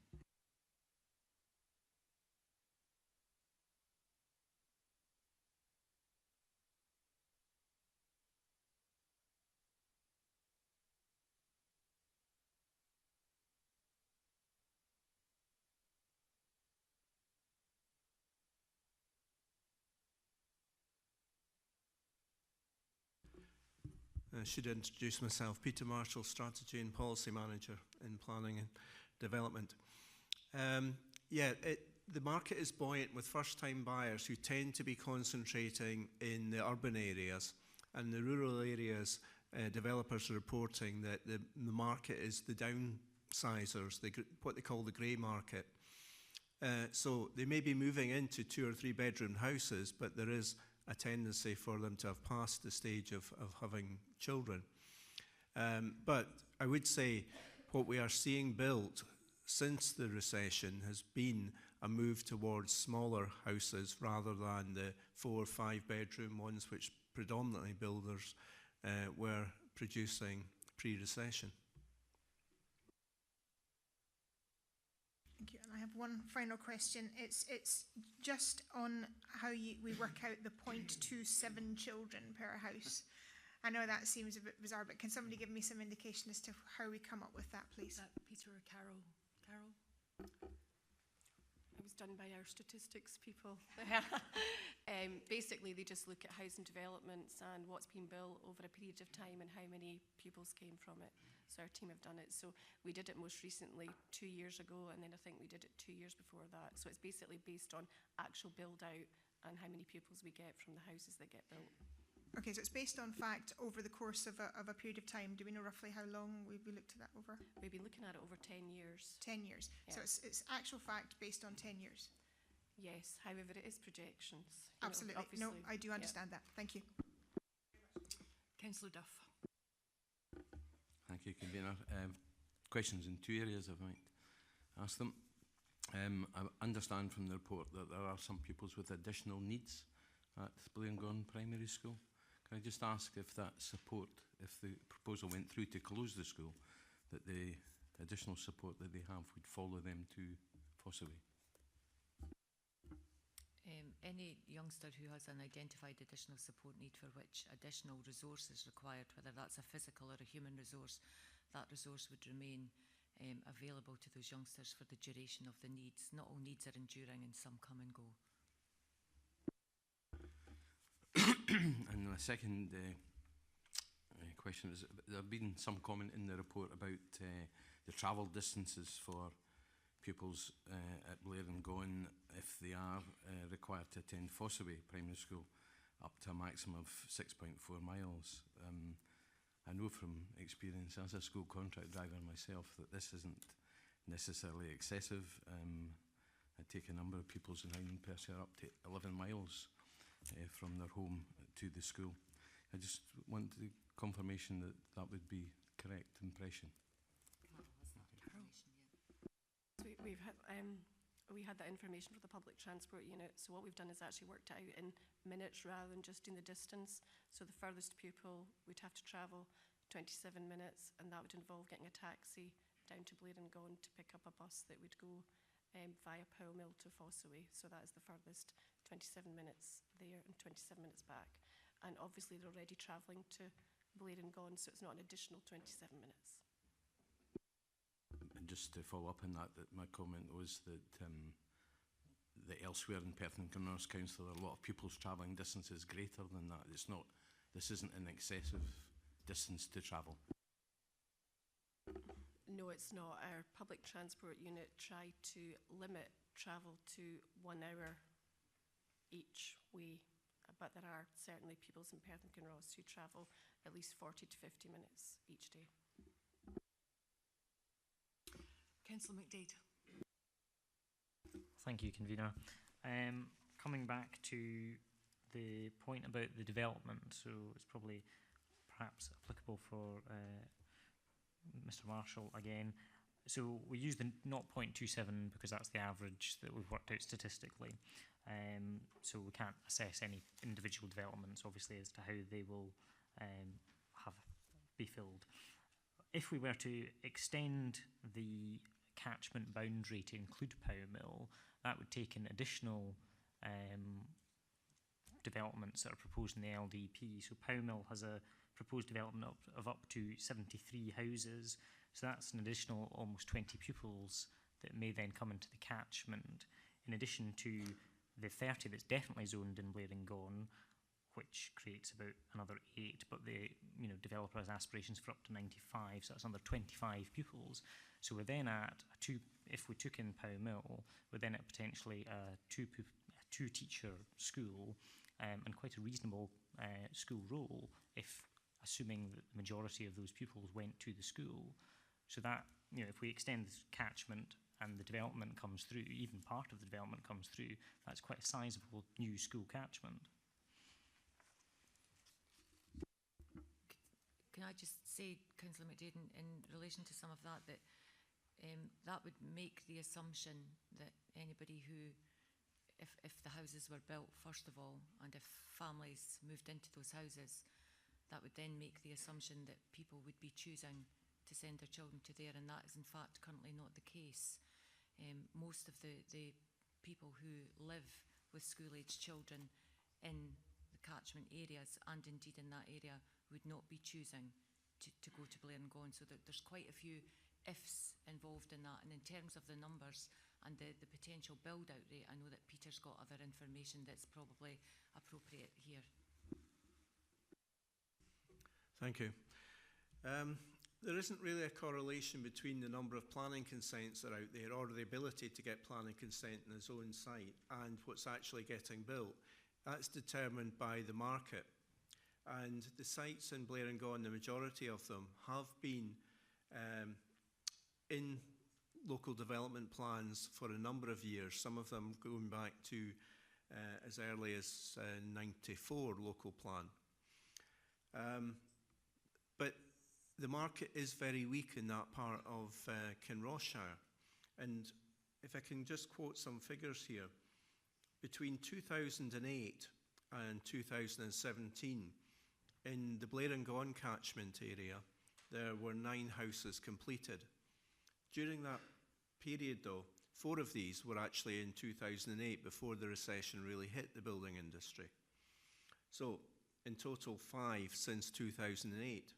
I should introduce myself, Peter Marshall, Strategy and Policy Manager in Planning and Development. The market is buoyant with first-time buyers who tend to be concentrating in the urban areas, and the rural areas, developers are reporting that the market is the downsizers, what they call the grey market. So they may be moving into 2 or 3 bedroom houses, but there is a tendency for them to have passed the stage of having children. But I would say what we are seeing built since the recession has been a move towards smaller houses rather than the 4 or 5 bedroom ones which predominantly builders were producing pre-recession. Thank you. And I have one final question. It's just on how we work out the 0.27 children per house. I know that seems a bit bizarre, but can somebody give me some indication as to how we come up with that, please? Peter or Carol? Carol? It was done by our statistics people. Basically, they just look at housing developments and what's been built over a period of time and how many pupils came from it. So our team have done it. So we did it most recently 2 years ago, and then I think we did it 2 years before that. So it's basically based on actual build out and how many pupils we get from the houses that get built. Okay, so it's based on fact over the course of a period of time. Do we know roughly how long we looked at that over? We've been looking at it over 10 years. 10 years. Yeah. So it's actual fact based on 10 years. Yes, however, it is projections. Absolutely. No, I do understand that. Thank you. Councillor Duff. Thank you, Convener. Questions in 2 areas, I might ask them. I understand from the report that there are some pupils with additional needs at Blairingone Primary School. Can I just ask if that support, if the proposal went through to close the school, that the additional support that they have would follow them to Fossaway? Any youngster who has an identified additional support need for which additional resource is required, whether that's a physical or a human resource, that resource would remain available to those youngsters for the duration of the needs. Not all needs are enduring and some come and go. And the second question is, there have been some comment in the report about the travel distances for pupils at Blairingone if they are required to attend Fossaway Primary School up to a maximum of 6.4 miles. I know from experience as a school contract driver myself that this isn't necessarily excessive. I take a number of pupils in Highland Perthshire up to 11 miles from their home to the school. I just want the confirmation that that would be correct impression. We had that information for the public transport unit, so what we've done is actually worked it out in minutes rather than just in the distance. So the furthest pupil would have to travel to 27 minutes, and that would involve getting a taxi down to Blairingone to pick up a bus that would go via Powellmill to Fossaway. So that is the furthest, 27 minutes there and 27 minutes back. And obviously they're already travelling to Blairingone, so it's not an additional 27 minutes. And just to follow up on that, my comment was that elsewhere in Perth Kinross Council, there are a lot of pupils travelling distances greater than that. This isn't an excessive distance to travel. No, it's not. Our public transport unit tried to limit travel to 1 hour each way, but there are certainly pupils in Perth Kinross who travel at least 40 to 50 minutes each day. Councillor McDade. Thank you, Convener. Coming back to the point about the development, so it's probably perhaps applicable for Mr. Marshall again. So we use the 0.27 because that's the average that we've worked out statistically. So we can't assess any individual developments, obviously, as to how they will be filled. If we were to extend the catchment boundary to include Powellmill, that would take in additional developments that are proposed in the LDP. So Powellmill has a proposed development of up to 73 houses. So that's an additional almost 20 pupils that may then come into the catchment, in addition to the 30 that's definitely zoned in Blairingone, which creates about another 8, but the developer has aspirations for up to 95, so that's another 25 pupils. So we're then at if we took in Powellmill, we're then at potentially a two-teacher school and quite a reasonable school roll, assuming that the majority of those pupils went to the school. So that, if we extend the catchment and the development comes through, even part of the development comes through, that's quite a sizable new school catchment. Can I just say, Councillor McDade, in relation to some of that, that that would make the assumption that anybody who, if the houses were built first of all, and if families moved into those houses, that would then make the assumption that people would be choosing to send their children to there, and that is in fact currently not the case. Most of the people who live with school-aged children in the catchment areas, and indeed in that area, would not be choosing to go to Blairingone. So that there's quite a few ifs involved in that. And in terms of the numbers and the potential build-out rate, I know that Peter's got other information that's probably appropriate here. Thank you. There isn't really a correlation between the number of planning consents that are out there, or the ability to get planning consent in a zone site, and what's actually getting built. That's determined by the market. And the sites in Blairingone, the majority of them, have been in local development plans for a number of years, some of them going back to as early as 94 local plan. But the market is very weak in that part of Kinrossshire. And if I can just quote some figures here, between 2008 and 2017, in the Blairingone catchment area, there were 9 houses completed. During that period, though, 4 of these were actually in 2008, before the recession really hit the building industry. So, in total, 5 since 2008.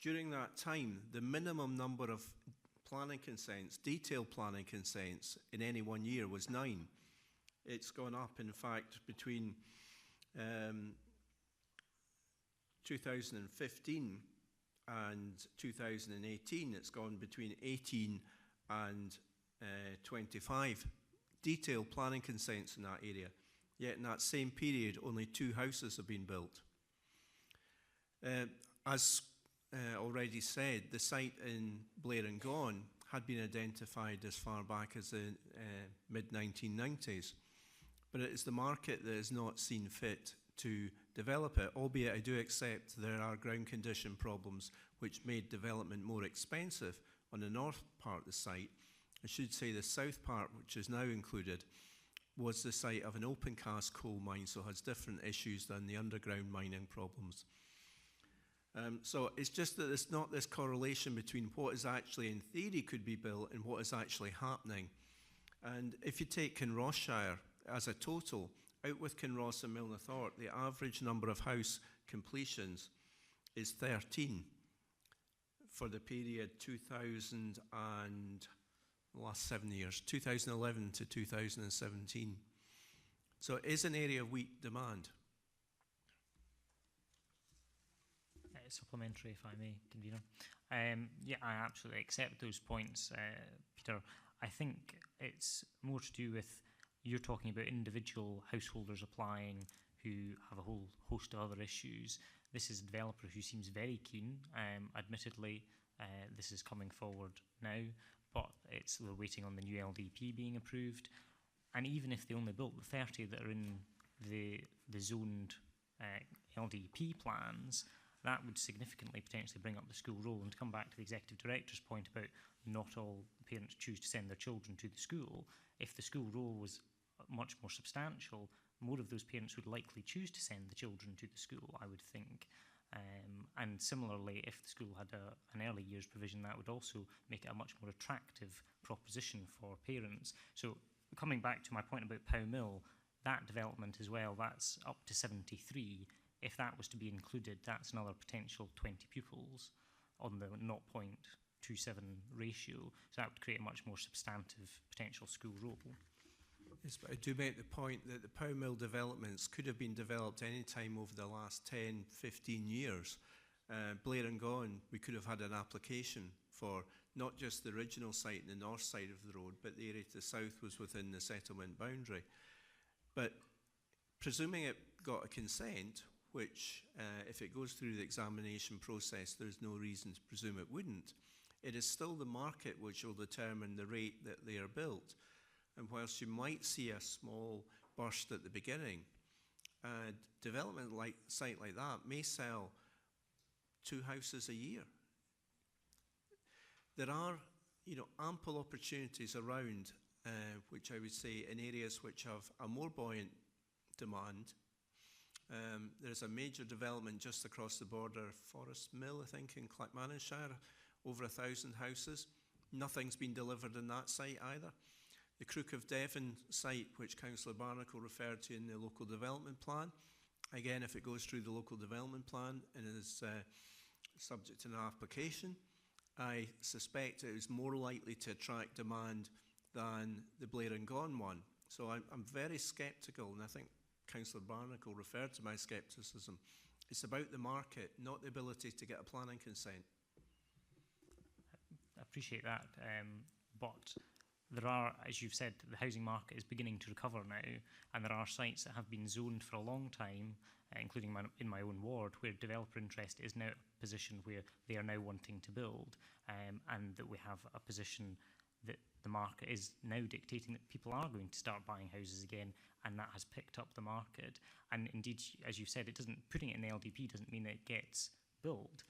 During that time, the minimum number of planning consents, detailed planning consents, in any one year was 9. It's gone up, in fact, between 2015 and 2018, it's gone between 18 and 25 detailed planning consents in that area. Yet in that same period, only 2 houses have been built. As already said, the site in Blairingone had been identified as far back as the mid-1990s. But it is the market that has not seen fit to develop it, albeit I do accept there are ground condition problems which made development more expensive on the north part of the site. I should say the south part, which is now included, was the site of an open cast coal mine, so has different issues than the underground mining problems. So it's just that there's not this correlation between what is actually in theory could be built and what is actually happening. And if you take Kinrossshire as a total, out with Kinross and Milnathort, the average number of house completions is 13 for the period 2000 and the last 7 years, 2011 to 2017. So it is an area of weak demand. Supplementary, if I may, convener. Yeah, I absolutely accept those points, Peter. I think it's more to do with, you're talking about individual householders applying who have a whole host of other issues. This is a developer who seems very keen. Admittedly, this is coming forward now, but we're waiting on the new LDP being approved. And even if they only built the 30 that are in the zoned LDP plans, that would significantly potentially bring up the school roll. And to come back to the Executive Director's point about not all parents choose to send their children to the school, if the school roll was much more substantial, more of those parents would likely choose to send the children to the school, I would think. And similarly, if the school had an early years provision, that would also make it a much more attractive proposition for parents. So coming back to my point about Pow Mill, that development as well, that's up to 73. If that was to be included, that's another potential 20 pupils on the 0.27 ratio. So that would create a much more substantive potential school roll. Yes, but I do make the point that the Pow Mill developments could have been developed any time over the last 10, 15 years. Blairingone, we could have had an application for not just the original site in the north side of the road, but the area to the south was within the settlement boundary. But presuming it got a consent, which if it goes through the examination process, there's no reason to presume it wouldn't, it is still the market which will determine the rate that they are built. And whilst you might see a small burst at the beginning, a development site like that may sell 2 houses a year. There are, ample opportunities around, which I would say in areas which have a more buoyant demand. There's a major development just across the border, Forest Mill, I think, in Clackmannanshire, over 1,000 houses. Nothing's been delivered in that site either. The Crook of Devon site, which Councillor Barnacle referred to in the local development plan, again, if it goes through the local development plan and is subject to an application, I suspect it is more likely to attract demand than the Blairingone one. So I'm very sceptical, and I think Councillor Barnacle referred to my scepticism. It's about the market, not the ability to get a planning consent. I appreciate that, but there are, as you've said, the housing market is beginning to recover now, and there are sites that have been zoned for a long time, including in my own ward, where developer interest is now at a position where they are now wanting to build, and that we have a position that the market is now dictating that people are going to start buying houses again, and that has picked up the market. And indeed, as you said, putting it in the LDP doesn't mean that it gets built,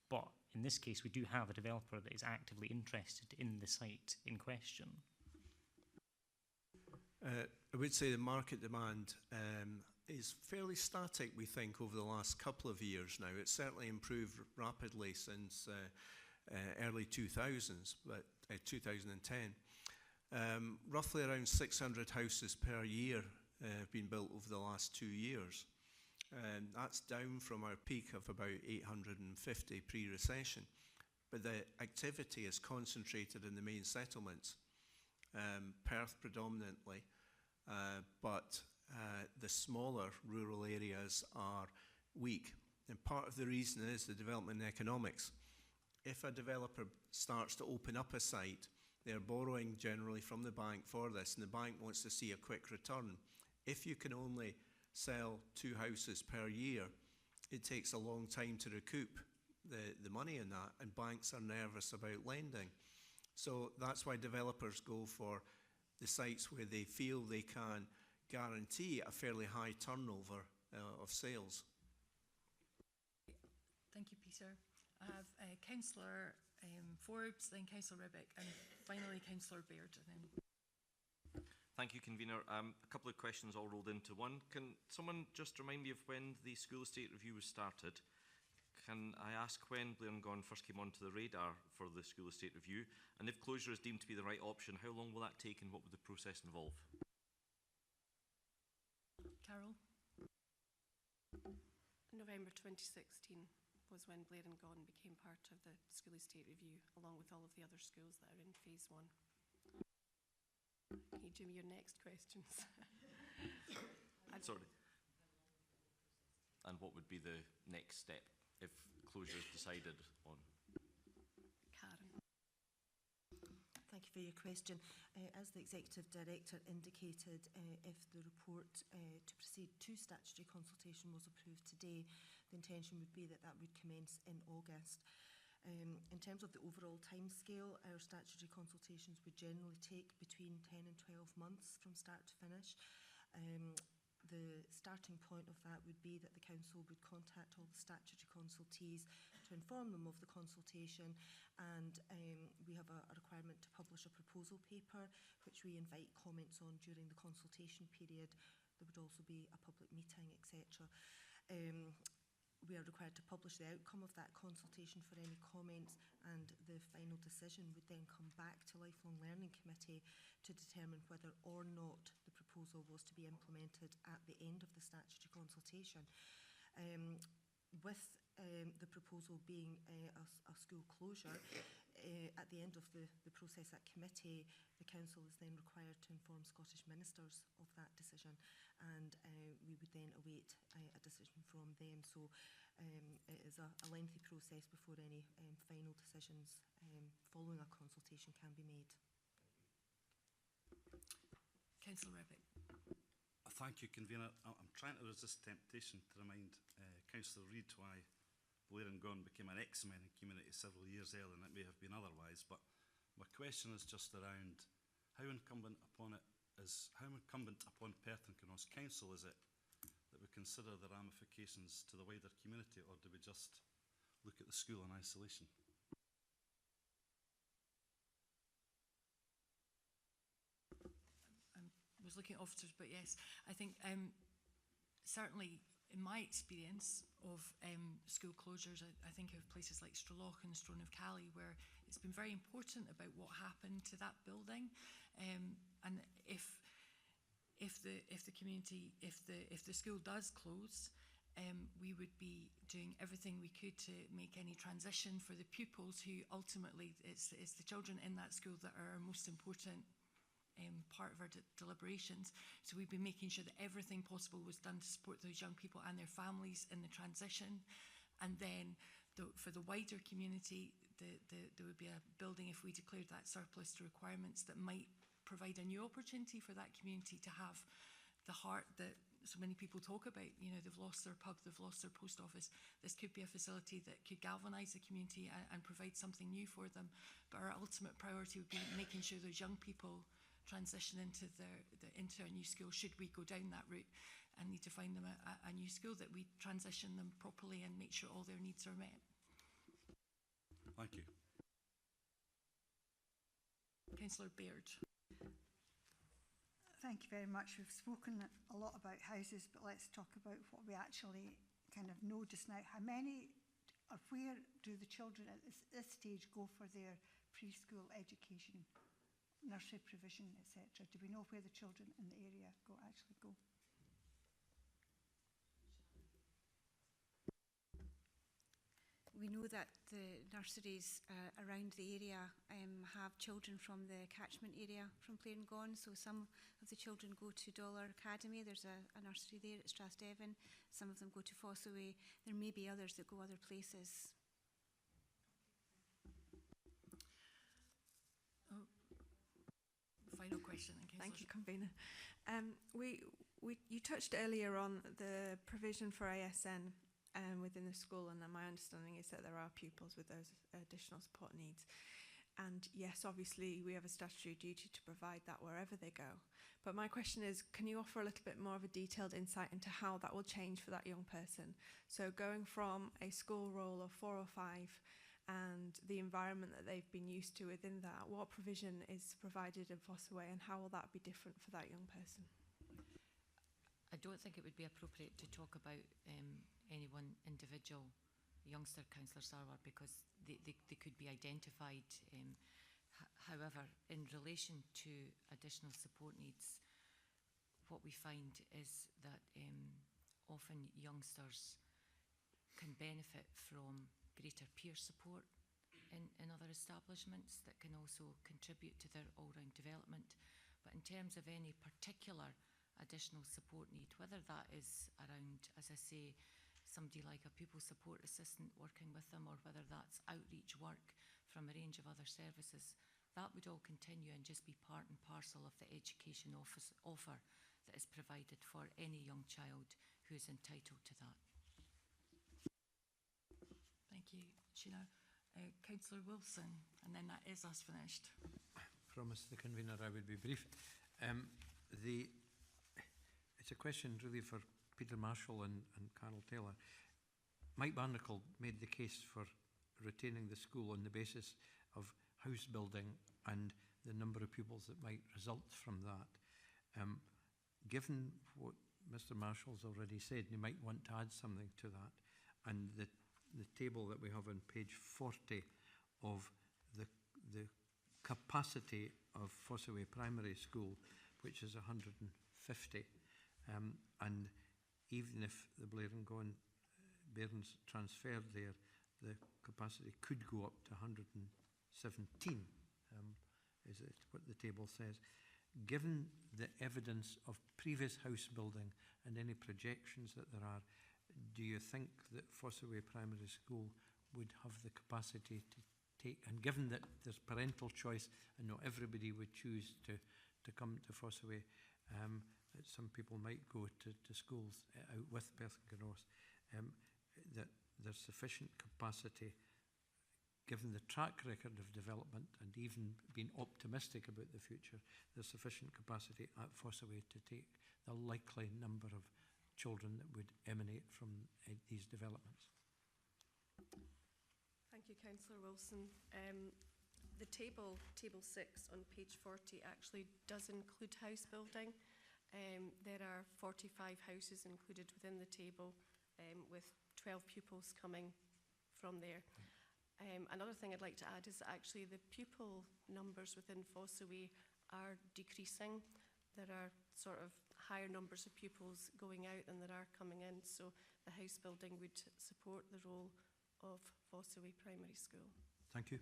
but in this case, we do have a developer that is actively interested in the site in question. I would say the market demand is fairly static, we think, over the last couple of years now. It's certainly improved rapidly since early 2000s, but 2010. Roughly around 600 houses per year have been built over the last 2 years. That's down from our peak of about 850 pre-recession. But the activity is concentrated in the main settlements, Perth predominantly, but the smaller rural areas are weak. And part of the reason is the development in economics. If a developer starts to open up a site, they're borrowing generally from the bank for this, and the bank wants to see a quick return. If you can only sell 2 houses per year, it takes a long time to recoup the money in that, and banks are nervous about lending. So that's why developers go for the sites where they feel they can guarantee a fairly high turnover of sales. Thank you, Peter. I have Councillor Forbes, then Councillor Ribbick, and finally Councillor Baird. Thank you, Convener. A couple of questions all rolled into one. Can someone just remind me of when the school estate review was started? can I ask when Blairingone first came onto the radar for the school estate review? And if closure is deemed to be the right option, how long will that take and what would the process involve? Carol? November 2016 was when Blairingone became part of the school estate review, along with all of the other schools that are in phase 1. Can you do me your next questions? Sorry. And what would be the next step if closure is decided on? Karen. Thank you for your question. As the Executive Director indicated, if the report to proceed to statutory consultation was approved today, the intention would be that that would commence in August. In terms of the overall timescale, our statutory consultations would generally take between 10 and 12 months from start to finish. The starting point of that would be that the Council would contact all the statutory consultees to inform them of the consultation, and we have a requirement to publish a proposal paper which we invite comments on during the consultation period. There would also be a public meeting, etc. We are required to publish the outcome of that consultation for any comments, and the final decision would then come back to Lifelong Learning Committee to determine whether or not the proposal was to be implemented at the end of the statutory consultation. With the proposal being a school closure, at the end of the process at committee, the Council is then required to inform Scottish Ministers of that decision, and we would then await a decision from them. So it is a lengthy process before any final decisions following a consultation can be made. Councillor Ribbick. Thank you, Convener. I'm trying to resist temptation to remind Councillor Reid why Blairingone became an ex-mining community several years earlier than it may have been otherwise, but my question is just around how incumbent upon Perth Kinross Council is it that we consider the ramifications to the wider community, or do we just look at the school in isolation? I was looking at officers, but yes, I think certainly in my experience of school closures, I think of places like Straloch and Strone of Cally, where it's been very important about what happened to that building, and if the community, if the school does close, we would be doing everything we could to make any transition for the pupils who ultimately, it's the children in that school that are our most important part of our deliberations. So we've been making sure that everything possible was done to support those young people and their families in the transition. And then for the wider community, there would be a building, if we declared that surplus to requirements, that might provide a new opportunity for that community to have the heart that so many people talk about. You know, they've lost their pub, they've lost their post office. This could be a facility that could galvanise the community and provide something new for them. But our ultimate priority would be making sure those young people transition into a new school, should we go down that route and need to find them a new school, that we transition them properly and make sure all their needs are met. Thank you. Councillor Baird. Thank you very much. We've spoken a lot about houses, but let's talk about what we actually kind of know just now. How many, or where do the children at this stage go for their preschool education, nursery provision, etc.? Do we know where the children in the area actually go? We know that the nurseries around the area have children from the catchment area from Blairingone. So some of the children go to Dollar Academy. There's a nursery there at Strasdevon. Some of them go to Fossaway. There may be others that go other places. Final question. Thank you, Convener. You touched earlier on the provision for ASN within the school, and my understanding is that there are pupils with those additional support needs. And yes, obviously we have a statutory duty to provide that wherever they go. But my question is, can you offer a little bit more of a detailed insight into how that will change for that young person? So going from a school roll of 4 or 5 and the environment that they've been used to within that, what provision is provided in Fossaway, and how will that be different for that young person? I don't think it would be appropriate to talk about any one individual youngster counsellors are, because they could be identified. However, in relation to additional support needs, what we find is that often youngsters can benefit from greater peer support in other establishments that can also contribute to their all-round development. But in terms of any particular additional support need, whether that is around, as I say, somebody like a pupil support assistant working with them, or whether that's outreach work from a range of other services, that would all continue and just be part and parcel of the education offer that is provided for any young child who is entitled to that. Thank you, Sheena. Councillor Wilson, and then that is us finished. Promise the convener I would be brief. It's a question really for Peter Marshall and Carol Taylor. Mike Barnacle made the case for retaining the school on the basis of house building and the number of pupils that might result from that. Given what Mr. Marshall's already said, you might want to add something to that, and the table that we have on page 40 of the capacity of Fossaway Primary School, which is 150, and even if the Blairingone Bairns transferred there, the capacity could go up to 117, is it what the table says. Given the evidence of previous house building and any projections that there are, do you think that Fossaway Primary School would have the capacity to take, and given that there's parental choice and not everybody would choose to come to Fossaway, that some people might go to schools out with Perth Kinross, that there's sufficient capacity, given the track record of development and even being optimistic about the future, there's sufficient capacity at Fossaway to take the likely number of children that would emanate from these developments. Thank you, Councillor Wilson. The table 6 on page 40 actually does include house building. There are 45 houses included within the table, with 12 pupils coming from there. Another thing I'd like to add is that actually the pupil numbers within Fossaway are decreasing. There are sort of higher numbers of pupils going out than there are coming in, so the house building would support the role of Fossaway Primary School. Thank you.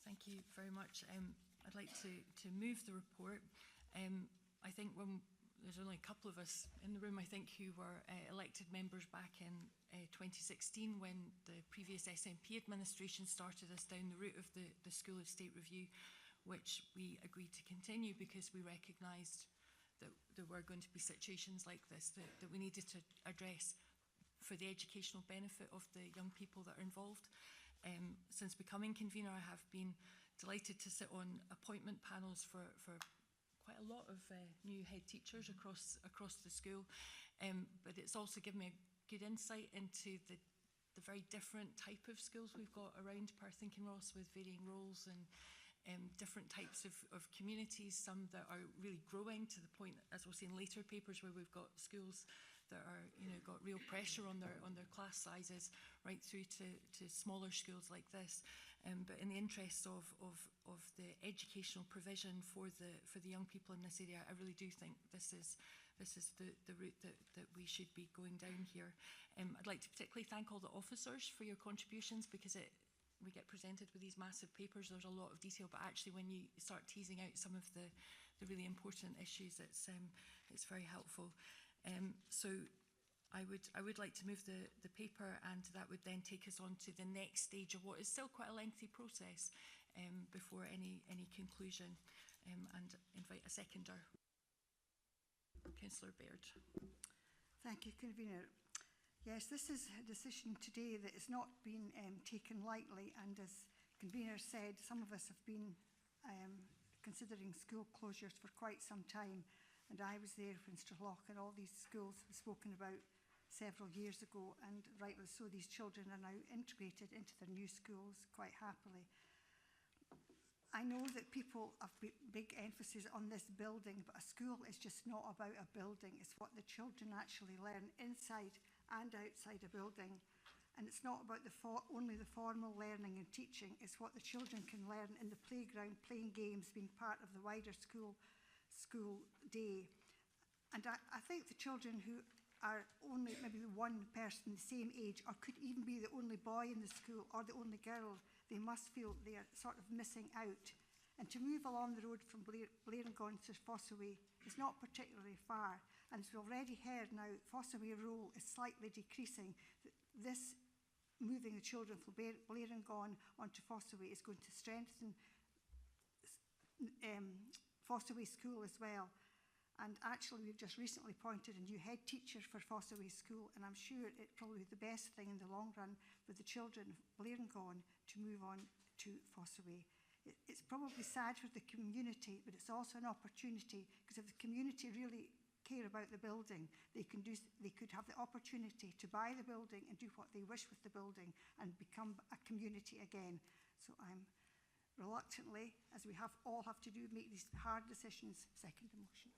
Thank you very much. I'd like to move the report. I think when there's only a couple of us in the room, I think, who were elected members back in 2016 when the previous SNP administration started us down the route of the School Estate Review, which we agreed to continue because we recognised that there were going to be situations like this that we needed to address for the educational benefit of the young people that are involved. Since becoming convener, I have been delighted to sit on appointment panels for quite a lot of new head teachers across the school, but it's also given me a good insight into the very different type of schools we've got around Perth and Kinross, with varying roles and different types of communities, some that are really growing to the point, as we'll see in later papers, where we've got schools that are, got real pressure on their class sizes, right through to smaller schools like this. But in the interest of the educational provision for the young people in this area, I really do think this is the route that we should be going down here. I'd like to particularly thank all the officers for your contributions, because we get presented with these massive papers. There's a lot of detail, but actually when you start teasing out some of the really important issues, it's very helpful. So I would like to move the paper, and that would then take us on to the next stage of what is still quite a lengthy process before any conclusion, and invite a seconder. Councillor Baird. Thank you, Convener. Yes, this is a decision today that has not been taken lightly, and as Convener said, some of us have been considering school closures for quite some time, and I was there when Strathloch and all these schools were spoken about several years ago, and rightly so, these children are now integrated into their new schools quite happily. I know that people have big emphasis on this building, but a school is just not about a building. It's what the children actually learn inside and outside a building. And it's not about only the formal learning and teaching, it's what the children can learn in the playground, playing games, being part of the wider school day. And I think the children who are only maybe the one person the same age, or could even be the only boy in the school or the only girl, they must feel they are sort of missing out. And to move along the road from Blairingone to Fossaway is not particularly far. And as we've already heard now, Fossaway role is slightly decreasing. This moving the children from Blairingone onto Fossaway is going to strengthen Fossaway School as well. And actually, we've just recently appointed a new head teacher for Fossaway School, and I'm sure it's probably the best thing in the long run for the children of Blairingone to move on to Fossaway. It's probably sad for the community, but it's also an opportunity, because if the community really care about the building, they could have the opportunity to buy the building and do what they wish with the building and become a community again. So I'm reluctantly, as we all have to do, make these hard decisions, second the motion.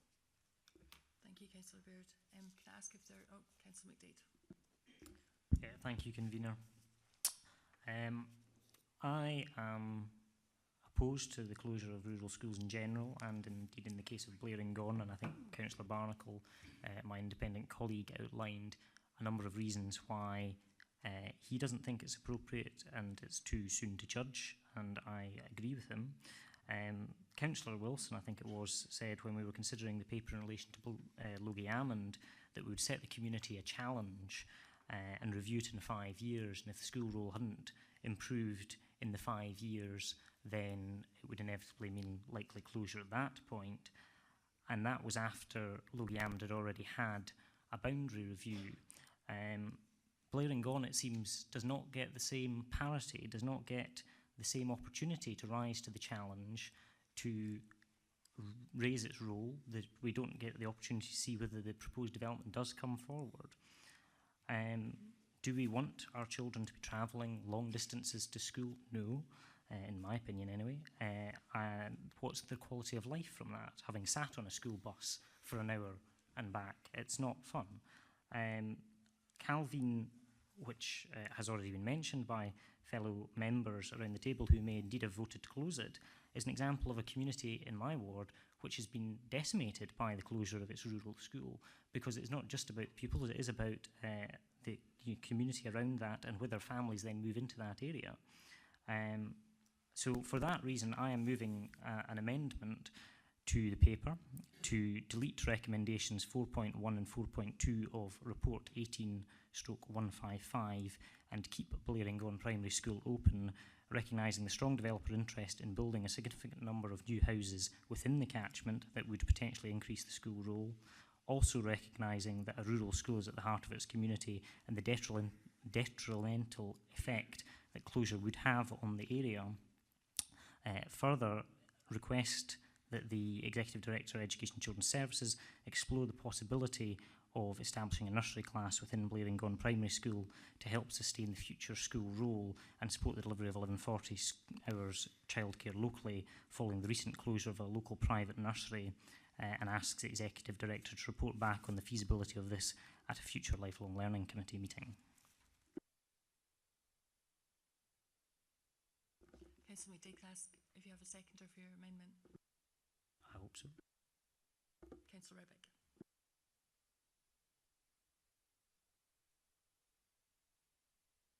Thank you, Councillor Baird. Can I ask if there... Oh, Councillor McDade. Yeah, thank you, Convener. I am opposed to the closure of rural schools in general, and indeed in the case of Blairingone, and I think Councillor Barnacle, my independent colleague, outlined a number of reasons why he doesn't think it's appropriate and it's too soon to judge, and I agree with him. Councillor Wilson, I think it was, said when we were considering the paper in relation to Logie Ammond that we would set the community a challenge and review it in 5 years, and if the school role hadn't improved in the 5 years, then it would inevitably mean likely closure at that point. And that was after Logie Ammond had already had a boundary review. Blairingone, it seems, does not get the same parity, does not get the same opportunity to rise to the challenge, to raise its role, that we don't get the opportunity to see whether the proposed development does come forward. Do we want our children to be travelling long distances to school? No, in my opinion anyway. And what's the quality of life from that? Having sat on a school bus for an hour and back, it's not fun. Calvin, which has already been mentioned by fellow members around the table who may indeed have voted to close it, is an example of a community in my ward which has been decimated by the closure of its rural school, because it's not just about pupils, it is about the community around that and whether families then move into that area. So for that reason, I am moving an amendment to the paper to delete recommendations 4.1 and 4.2 of Report 18/155 and keep Blairingone Primary School open, recognising the strong developer interest in building a significant number of new houses within the catchment that would potentially increase the school role. Also recognising that a rural school is at the heart of its community and the detrimental effect that closure would have on the area. Further, request that the Executive Director of Education and Children's Services explore the possibility of establishing a nursery class within Blairingone Primary School to help sustain the future school role and support the delivery of 1140 hours childcare locally following the recent closure of a local private nursery, and asks the Executive Director to report back on the feasibility of this at a future Lifelong Learning Committee meeting. Councillor McDade, can I ask if you have a seconder for your amendment? I hope so. Councillor Reddick.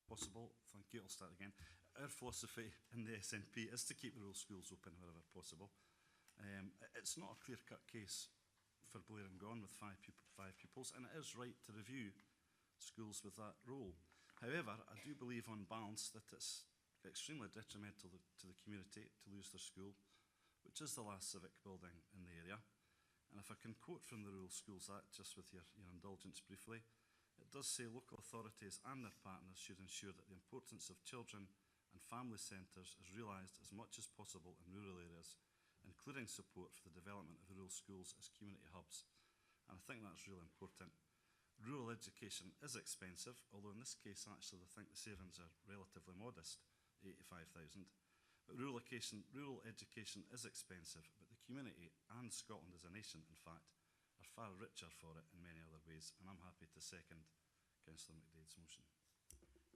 Possible. Thank you. I'll start again. Our philosophy in the SNP is to keep rural schools open wherever possible. It's not a clear-cut case for Blairingone with five pupils, and it is right to review schools with that role. However, I do believe on balance that it's extremely detrimental to the community to lose their school, which is the last civic building in the area. And if I can quote from the Rural Schools Act, just with your indulgence briefly, it does say local authorities and their partners should ensure that the importance of children and family centres is realised as much as possible in rural areas, including support for the development of rural schools as community hubs. And I think that's really important. Rural education is expensive, although in this case actually I think the savings are relatively modest, 85,000. But rural education is expensive, but the community and Scotland as a nation, in fact, are far richer for it in many other ways, and I'm happy to second Councillor McDade's motion.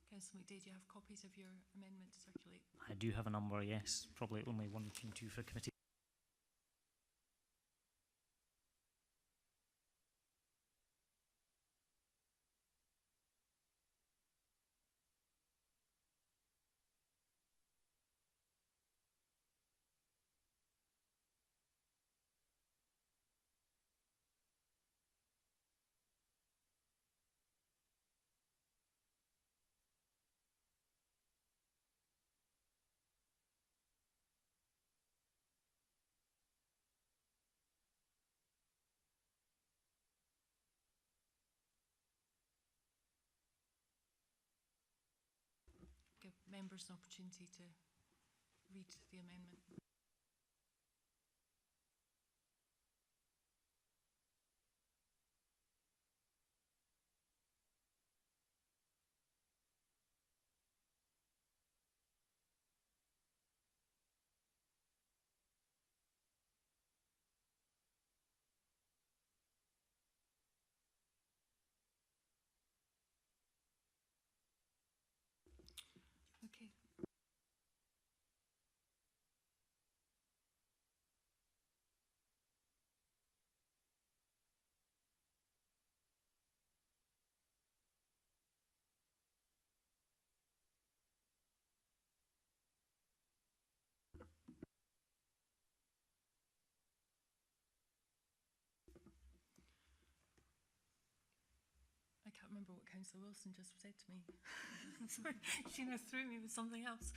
Councillor McDade, do you have copies of your amendment to circulate? I do have a number, yes. Probably only 102 for committee. Give members an opportunity to read the amendment. Okay. I can't remember what Councillor Wilson just said to me. Sorry, Sheena threw me with something else.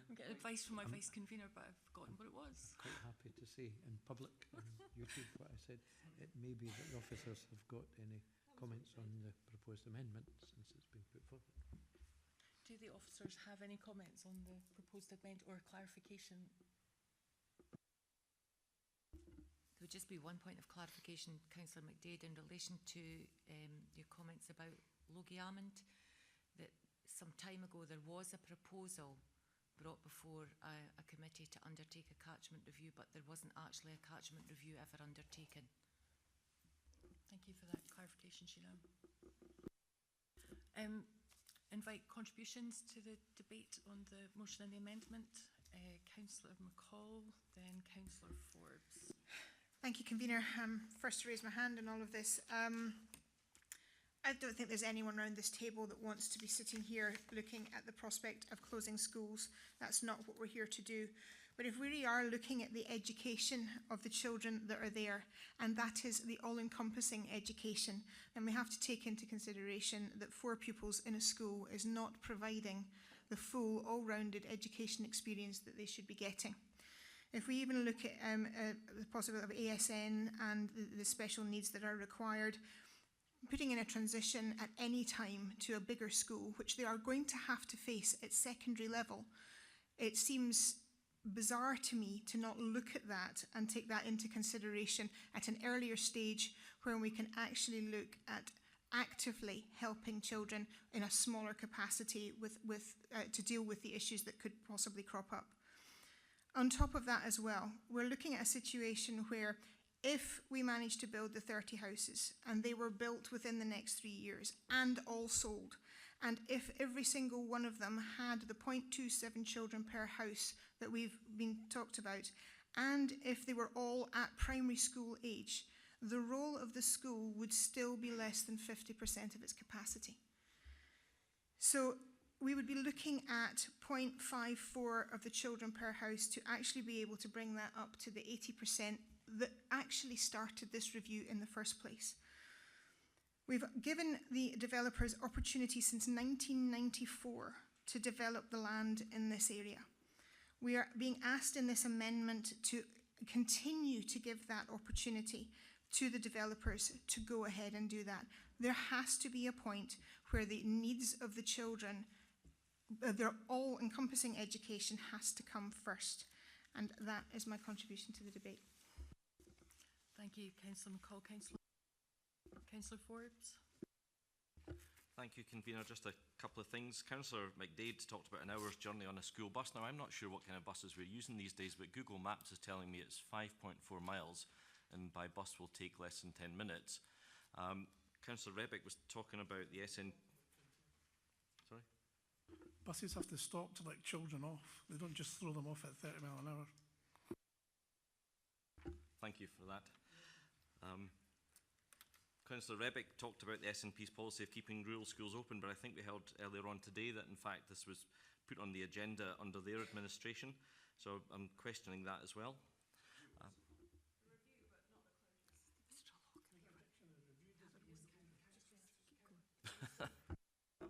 I'm getting advice from my vice convener, but I've forgotten what it was. Quite happy to say in public on YouTube what I said. It may be that the officers have got any comments on the proposed amendment since it's been put forward. Do the officers have any comments on the proposed amendment or clarification? There would just be one point of clarification, Councillor McDade, in relation to your comments about Logie Almond, that some time ago there was a proposal brought before a committee to undertake a catchment review, but there wasn't actually a catchment review ever undertaken. Thank you for that clarification, Sheena. Invite contributions to the debate on the motion and the amendment. Councillor McCall, then Councillor Forbes. Thank you, Convener. First to raise my hand on all of this. I don't think there's anyone around this table that wants to be sitting here looking at the prospect of closing schools. That's not what we're here to do. But if we really are looking at the education of the children that are there, and that is the all-encompassing education, then we have to take into consideration that 4 pupils in a school is not providing the full, all-rounded education experience that they should be getting. If we even look at the possibility of ASN and the special needs that are required, putting in a transition at any time to a bigger school, which they are going to have to face at secondary level, it seems bizarre to me to not look at that and take that into consideration at an earlier stage where we can actually look at actively helping children in a smaller capacity to deal with the issues that could possibly crop up. On top of that as well, we're looking at a situation where if we managed to build the 30 houses and they were built within the next 3 years and all sold, and if every single one of them had the 0.27 children per house that we've been talked about, and if they were all at primary school age, the role of the school would still be less than 50% of its capacity. So we would be looking at 0.54 of the children per house to actually be able to bring that up to the 80% that actually started this review in the first place. We've given the developers opportunity since 1994 to develop the land in this area. We are being asked in this amendment to continue to give that opportunity to the developers to go ahead and do that. There has to be a point where the needs of the children, their all-encompassing education, has to come first. And that is my contribution to the debate. Thank you, Councillor McCall. Councillor Forbes. Thank you, Convener. Just a couple of things. Councillor McDade talked about an hour's journey on a school bus. Now, I'm not sure what kind of buses we're using these days, but Google Maps is telling me it's 5.4 miles, and by bus will take less than 10 minutes. Councillor Rebick was talking about the SN... Sorry? Buses have to stop to let children off. They don't just throw them off at 30 mile an hour. Thank you for that. Councillor Rebick talked about the SNP's policy of keeping rural schools open, but I think we heard earlier on today that in fact this was put on the agenda under their administration, so I'm questioning that as well.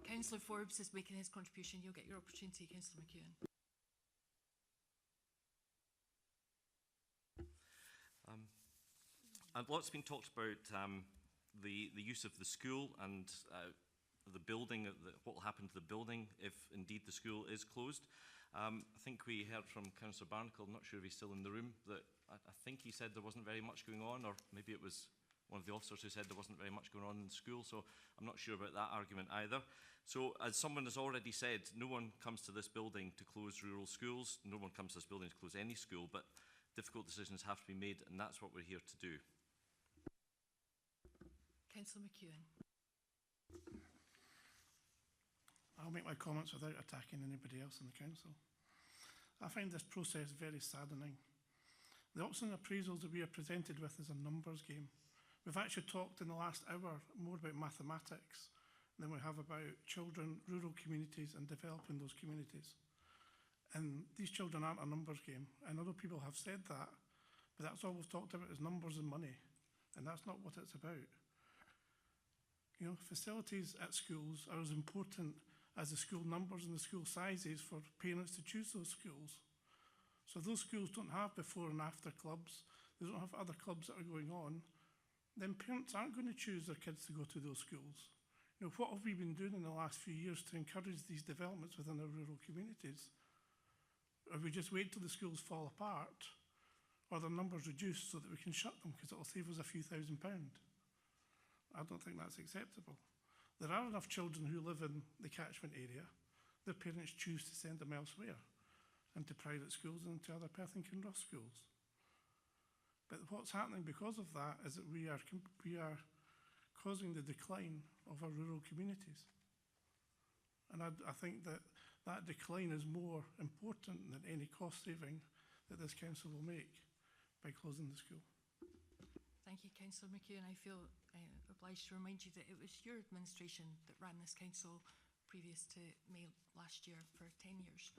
Councillor Forbes is making his contribution. You'll get your opportunity, Councillor McEwen. And lots been talked about the use of the school and the building, what will happen to the building if indeed the school is closed. I think we heard from Councillor Barnacle, I'm not sure if he's still in the room, that I think he said there wasn't very much going on, or maybe it was one of the officers who said there wasn't very much going on in the school, so I'm not sure about that argument either. So, as someone has already said, no one comes to this building to close rural schools, no one comes to this building to close any school, but difficult decisions have to be made, and that's what we're here to do. Councillor McEwen. I'll make my comments without attacking anybody else in the council. I find this process very saddening. The option appraisals that we are presented with is a numbers game. We've actually talked in the last hour more about mathematics than we have about children, rural communities and developing those communities. And these children aren't a numbers game. And other people have said that, but that's all we've talked about is numbers and money. And that's not what it's about. You know, facilities at schools are as important as the school numbers and the school sizes for parents to choose those schools. So if those schools don't have before and after clubs, they don't have other clubs that are going on, then parents aren't going to choose their kids to go to those schools. You know, what have we been doing in the last few years to encourage these developments within our rural communities? Or we just wait till the schools fall apart or their numbers reduce so that we can shut them because it'll save us a few £1,000s? I don't think that's acceptable. There are enough children who live in the catchment area. Their parents choose to send them elsewhere, into private schools and into other Perth Kinross schools. But what's happening because of that is that we are causing the decline of our rural communities. And I think that that decline is more important than any cost saving that this council will make by closing the school. Thank you, Councillor McEwen. I feel obliged to remind you that it was your administration that ran this council previous to May last year for 10 years.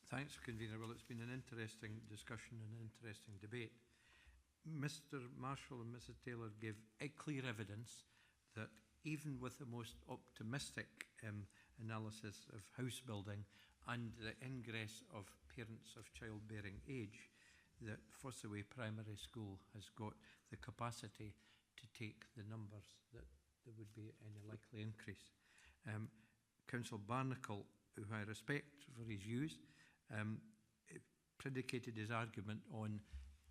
Thanks, Convener. Well, it's been an interesting discussion and an interesting debate. Mr. Marshall and Mrs. Taylor gave clear evidence that even with the most optimistic analysis of house building and the ingress of parents of childbearing age, that Fossaway Primary School has got the capacity to take the numbers that there would be any likely increase. Councillor Barnacle, who I respect for his views, predicated his argument on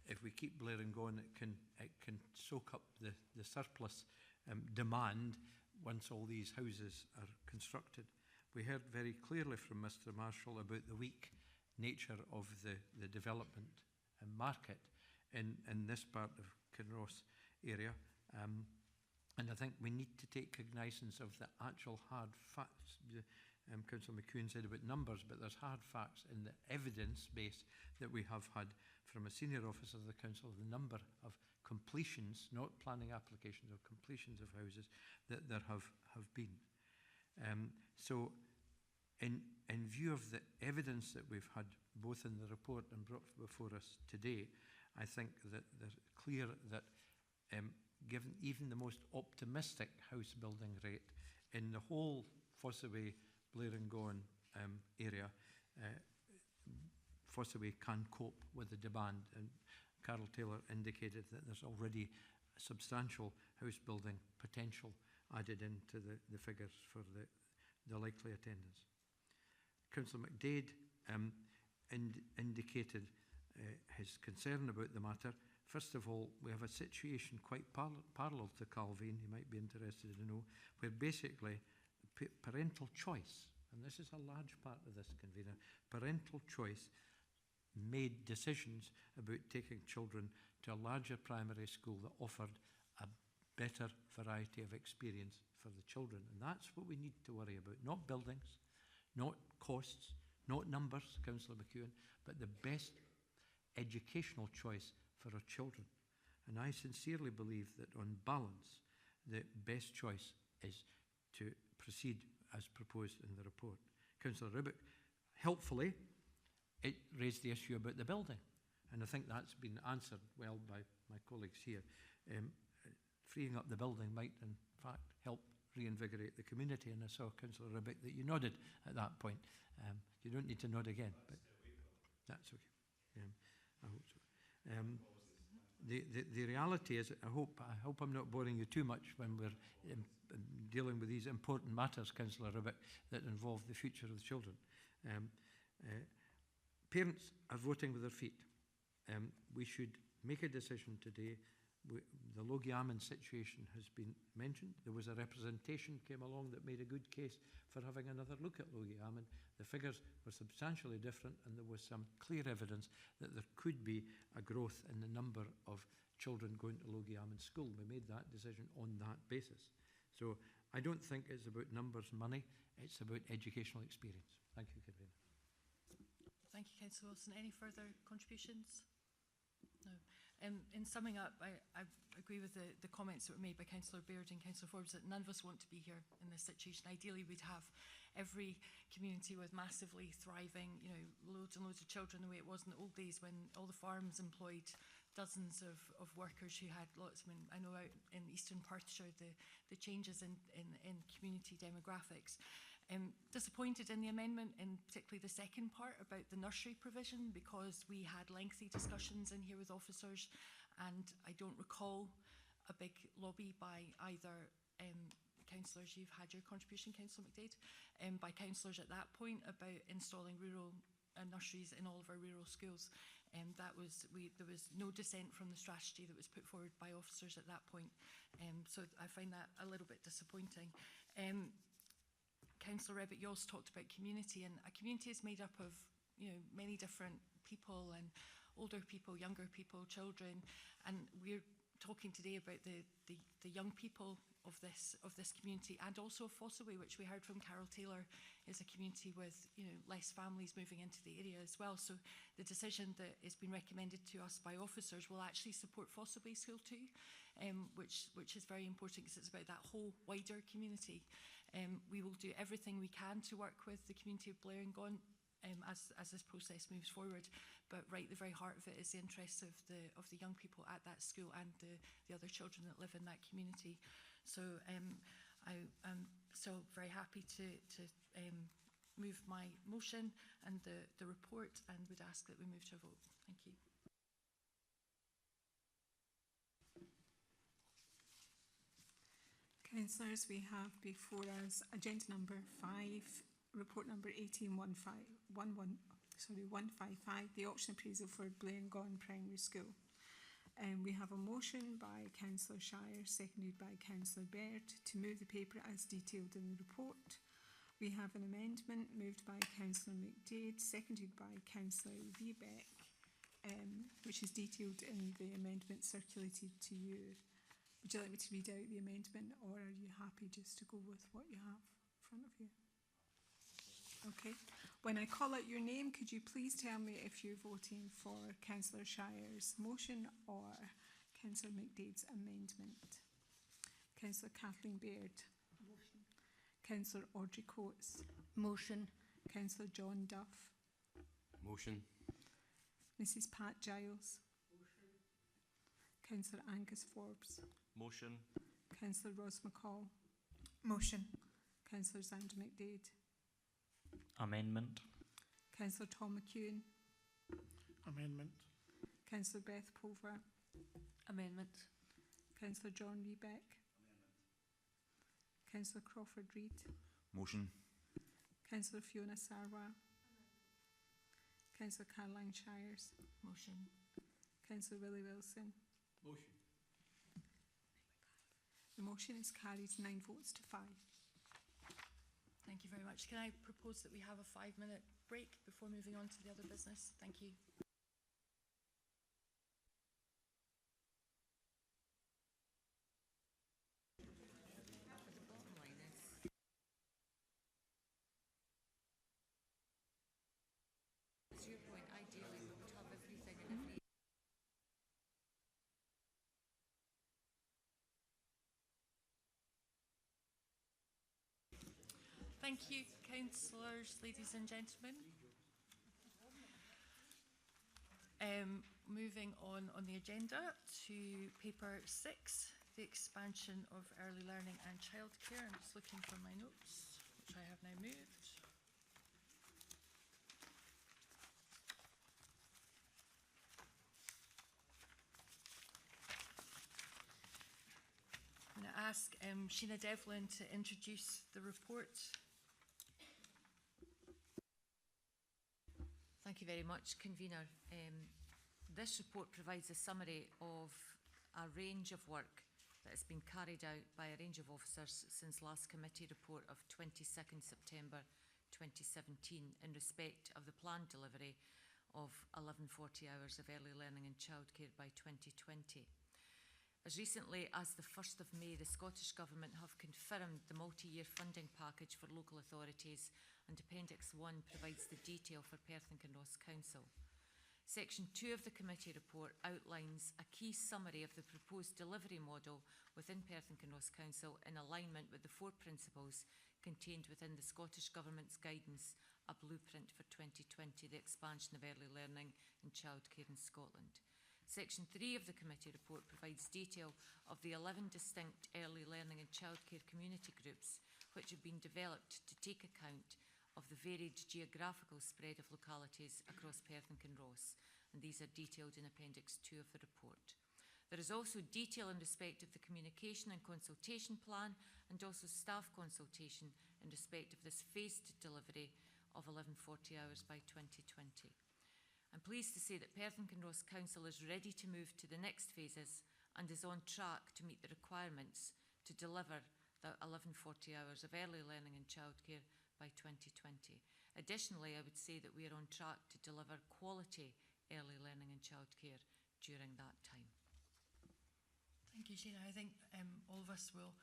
if we keep Blairingone, it can soak up the surplus demand once all these houses are constructed. We heard very clearly from Mr. Marshall about the weak nature of the development and market in this part of Kinross area. And I think we need to take cognizance of the actual hard facts. Councillor McEwen said about numbers, but there's hard facts in the evidence base that we have had from a senior officer of the council, the number of completions, not planning applications, of completions of houses that there have been. So in view of the evidence that we've had both in the report and brought before us today, I think that they're clear that given even the most optimistic house building rate in the whole Fossaway Blairingone area, Fossaway can cope with the demand, and Carol Taylor indicated that there's already substantial house building potential added into the figures for the likely attendance. Councillor McDade indicated his concern about the matter. First of all, we have a situation quite parallel to Calvin, you might be interested to know, where basically parental choice, and this is a large part of this, Convener, parental choice made decisions about taking children to a larger primary school that offered a better variety of experience for the children. And that's what we need to worry about, not buildings, not costs, not numbers, Councillor McEwen, but the best educational choice for our children. And I sincerely believe that on balance, the best choice is to proceed as proposed in the report. Councillor Rubik, helpfully, it raised the issue about the building. And I think that's been answered well by my colleagues here. Freeing up the building might, in fact, help reinvigorate the community. And I saw, Councillor Rubik, that you nodded at that point. You don't need to nod again, but that's okay. I hope so. The reality is, I hope I'm not boring you too much when we're dealing with these important matters, Councillor Rubik, that involve the future of the children. Parents are voting with their feet. We should make a decision today. The Logie Ammon situation has been mentioned. There was a representation came along that made a good case for having another look at Logie Ammon. The figures were substantially different, and there was some clear evidence that there could be a growth in the number of children going to Logie Ammon School. We made that decision on that basis. So I don't think it's about numbers, money. It's about educational experience. Thank you, Convener. Thank you, Councillor Wilson. Any further contributions? No. In summing up, I agree with the comments that were made by Councillor Baird and Councillor Forbes that none of us want to be here in this situation. Ideally, we'd have every community with massively thriving, loads and loads of children, the way it was in the old days when all the farms employed dozens of workers who had lots. I know out in eastern Perthshire the changes in community demographics. Disappointed in the amendment, in particularly the second part about the nursery provision, because we had lengthy discussions in here with officers, and I don't recall a big lobby by either councillors. You've had your contribution, Councillor McDade, by councillors at that point about installing rural nurseries in all of our rural schools. There was no dissent from the strategy that was put forward by officers at that point. So I find that a little bit disappointing. Councillor Rebbit, you also talked about community, and a community is made up of many different people, and older people, younger people, children, and we're talking today about the young people of this community, and also Fossaway, which we heard from Carol Taylor, is a community with less families moving into the area as well. So the decision that has been recommended to us by officers will actually support Fossaway School too, which is very important because it's about that whole wider community. We will do everything we can to work with the community of Blairingone as this process moves forward, but right at the very heart of it is the interests of the young people at that school and the other children that live in that community. So I'm still very happy to move my motion and the report, and would ask that we move to a vote. Thank you. Councillors, we have before us agenda number 5, report number 155, the auction appraisal for Blairingone Primary School. We have a motion by Councillor Shire, seconded by Councillor Baird, to move the paper as detailed in the report. We have an amendment moved by Councillor McDade, seconded by Councillor Wiebeck, which is detailed in the amendment circulated to you. Would you like me to read out the amendment, or are you happy just to go with what you have in front of you? Okay. When I call out your name, could you please tell me if you're voting for Councillor Shire's motion or Councillor McDade's amendment? Councillor Kathleen Baird. Motion. Councillor Audrey Coates. Motion. Councillor John Duff. Motion. Mrs. Pat Giles. Motion. Councillor Angus Forbes. Motion. Councillor Ros McCall. Motion. Councillor Xander McDade. Amendment. Councillor Tom McEwen. Amendment. Councillor Beth Pulver. Amendment. Councillor John Wiebeck. Councillor Crawford Reid. Motion. Councillor Fiona Sarwar. Councillor Caroline Shires. Motion. Councillor Willie Wilson. Motion. The motion is carried 9 votes to 5. Thank you very much. Can I propose that we have a 5-minute break before moving on to the other business? Thank you. Thank you, councillors, ladies and gentlemen. Moving on the agenda to paper 6, the expansion of early learning and childcare. I'm just looking for my notes, which I have now moved. I'm going to ask Sheena Devlin to introduce the report. Thank you very much, Convener. This report provides a summary of a range of work that has been carried out by a range of officers since last committee report of 22nd September 2017 in respect of the planned delivery of 1140 hours of early learning and childcare by 2020. As recently as the 1st of May, the Scottish Government have confirmed the multi-year funding package for local authorities, and Appendix 1 provides the detail for Perth and Kinross Council. Section 2 of the committee report outlines a key summary of the proposed delivery model within Perth and Kinross Council in alignment with the 4 principles contained within the Scottish Government's guidance, A Blueprint for 2020, the expansion of early learning and childcare in Scotland. Section 3 of the committee report provides detail of the 11 distinct early learning and childcare community groups which have been developed to take account of the varied geographical spread of localities across Perth and Kinross, and these are detailed in Appendix 2 of the report. There is also detail in respect of the communication and consultation plan, and also staff consultation in respect of this phased delivery of 1140 hours by 2020. I'm pleased to say that Perth and Kinross Council is ready to move to the next phases and is on track to meet the requirements to deliver the 1140 hours of early learning and childcare by 2020. Additionally, I would say that we are on track to deliver quality early learning and childcare during that time. Thank you, Sheena. I think all of us will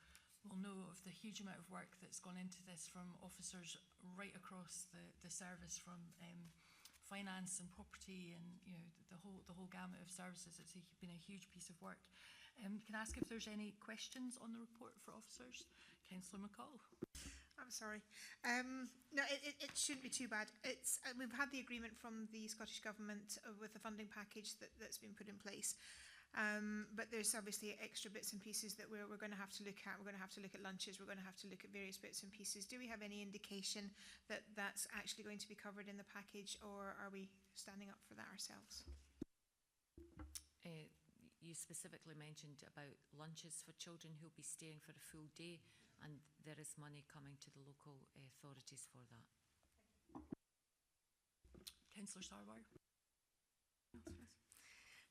know of the huge amount of work that's gone into this from officers right across the service, from finance and property, and the whole gamut of services. It's been a huge piece of work. Can I ask if there's any questions on the report for officers? Councillor McCall. I'm sorry. No, it shouldn't be too bad. We've had the agreement from the Scottish Government with the funding package that's been put in place. But there's obviously extra bits and pieces that we're going to have to look at. We're going to have to look at lunches. We're going to have to look at various bits and pieces. Do we have any indication that that's actually going to be covered in the package, or are we standing up for that ourselves? You specifically mentioned about lunches for children who will be staying for a full day, and there is money coming to the local authorities for that. Councillor Sarwar.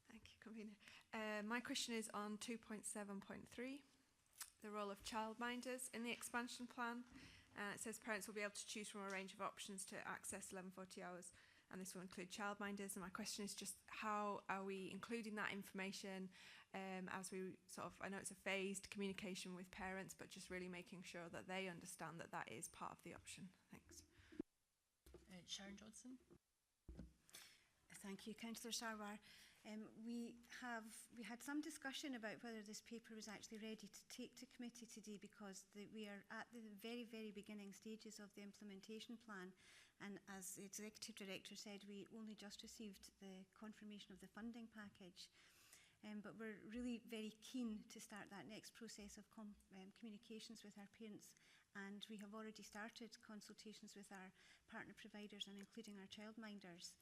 Thank you, Convener. My question is on 2.7.3, the role of childminders in the expansion plan. It says parents will be able to choose from a range of options to access 1140 hours, and this will include childminders. And my question is just, how are we including that information as we I know it's a phased communication with parents, but just really making sure that they understand that that is part of the option. Thanks. Sharon Johnson. Thank you, Councillor Sarwar. We had some discussion about whether this paper was actually ready to take to committee today, because we are at the very, very beginning stages of the implementation plan, and as the Executive Director said, we only just received the confirmation of the funding package. But we're really very keen to start that next process of communications with our parents, and we have already started consultations with our partner providers and including our childminders.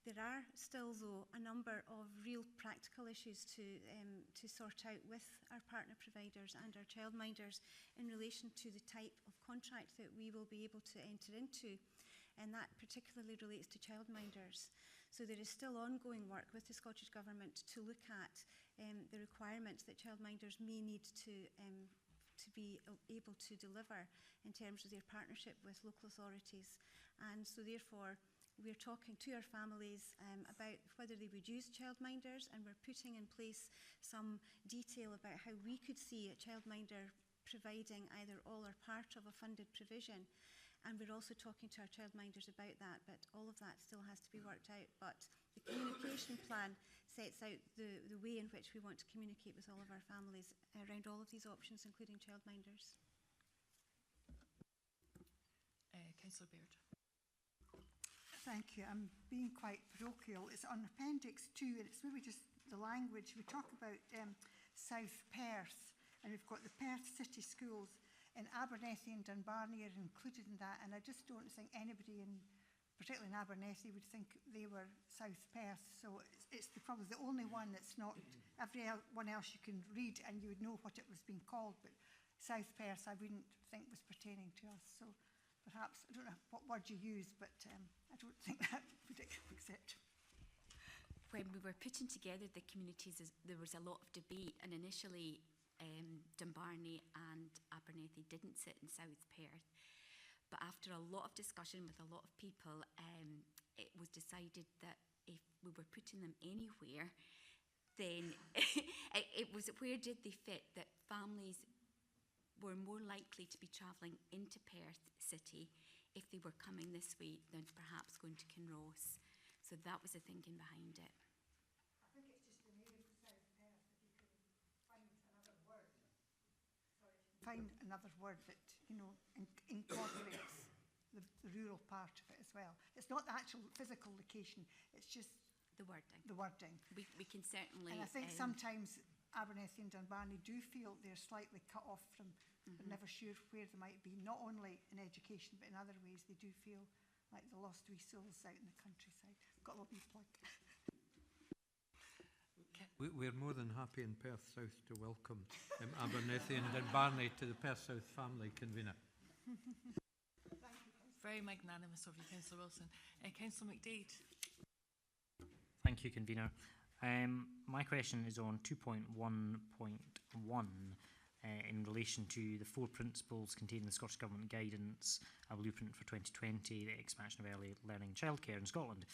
There are still, though, a number of real practical issues to sort out with our partner providers and our childminders in relation to the type of contract that we will be able to enter into, and that particularly relates to childminders. So there is still ongoing work with the Scottish Government to look at the requirements that childminders may need to be able to deliver in terms of their partnership with local authorities. And so therefore, we're talking to our families about whether they would use childminders, and we're putting in place some detail about how we could see a childminder providing either all or part of a funded provision. And we're also talking to our childminders about that, but all of that still has to be worked out. But the communication plan sets out the way in which we want to communicate with all of our families around all of these options, including childminders. Councillor Baird. Thank you. I'm being quite parochial. It's on Appendix 2, and it's maybe just the language. We talk about South Perth, and we've got the Perth City Schools, and Abernethy and Dunbarney are included in that, and I just don't think anybody particularly in Abernethy, would think they were South Perth. So it's probably the only one that's not, everyone else you can read and you would know what it was being called, but South Perth I wouldn't think was pertaining to us. So perhaps, I don't know what word you use, but I don't think that would accept. When we were putting together the communities, there was a lot of debate, and initially Dunbarney and Abernethy didn't sit in South Perth. But after a lot of discussion with a lot of people, it was decided that if we were putting them anywhere, then it was where did they fit, that families were more likely to be travelling into Perth City if they were coming this way than perhaps going to Kinross. So that was the thinking behind it. I think it's just the name of South Perth, if you could find another word. Find another word that, you know, incorporates the rural part of it as well. It's not the actual physical location, it's just the wording. The wording. We can certainly... And I think sometimes Abernethy and Dunbarney do feel they're slightly cut off from, they're never sure where they might be, not only in education, but in other ways they do feel like the lost wee souls out in the countryside. Got a little wee plug. We're more than happy in Perth South to welcome Abernethy and Dunbarney to the Perth South family, convener. Very magnanimous of you, Councillor Wilson. Councillor McDade. Thank you, convener. My question is on 2.1.1 in relation to the 4 principles contained in the Scottish Government Guidance, a blueprint for 2020, the expansion of early learning and childcare in Scotland.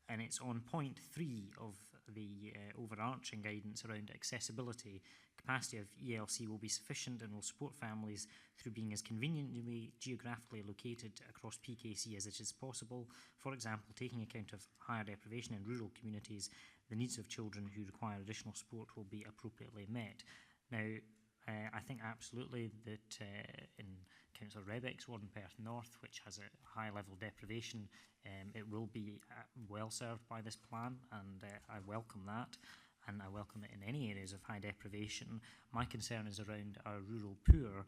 And it's on point 3 of the overarching guidance around accessibility. Capacity of ELC will be sufficient and will support families through being as conveniently geographically located across PKC as it is possible. For example, taking account of higher deprivation in rural communities, the needs of children who require additional support will be appropriately met. Now, I think absolutely that in Councillor Rebeck's ward in Perth North, which has a high level of deprivation, it will be well served by this plan, and I welcome that, and I welcome it in any areas of high deprivation. My concern is around our rural poor,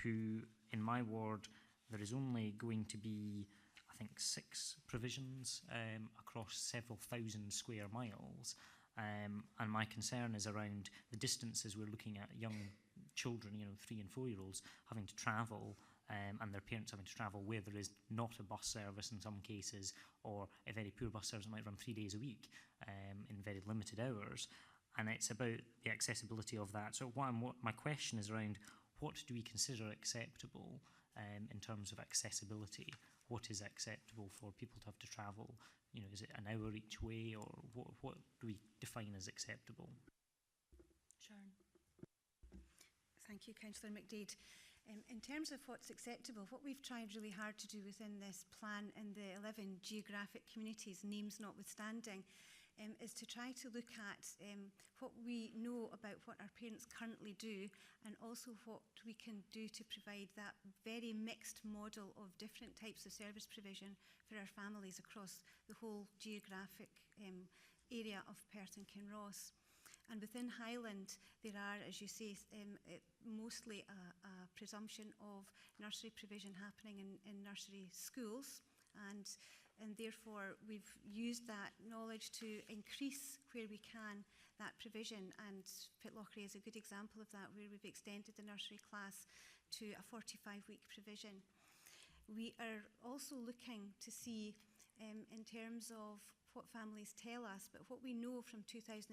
who in my ward there is only going to be, I think, 6 provisions across several thousand square miles. And my concern is around the distances we're looking at young children, 3 and 4 year olds, having to travel and their parents having to travel where there is not a bus service in some cases, or a very poor bus service that might run 3 days a week in very limited hours. And it's about the accessibility of that. So what my question is around, what do we consider acceptable in terms of accessibility? What is acceptable for people to have to travel? Is it an hour each way, or what do we define as acceptable? Sharon. Thank you, Councillor McDade. In terms of what's acceptable, what we've tried really hard to do within this plan in the 11 geographic communities, names notwithstanding, is to try to look at what we know about what our parents currently do, and also what we can do to provide that very mixed model of different types of service provision for our families across the whole geographic area of Perth and Kinross. And within Highland, there are, as you say, mostly a presumption of nursery provision happening in nursery schools, and therefore we've used that knowledge to increase where we can that provision, and Pitlochry is a good example of that, where we've extended the nursery class to a 45-week provision. We are also looking to see in terms of what families tell us, but what we know from 2016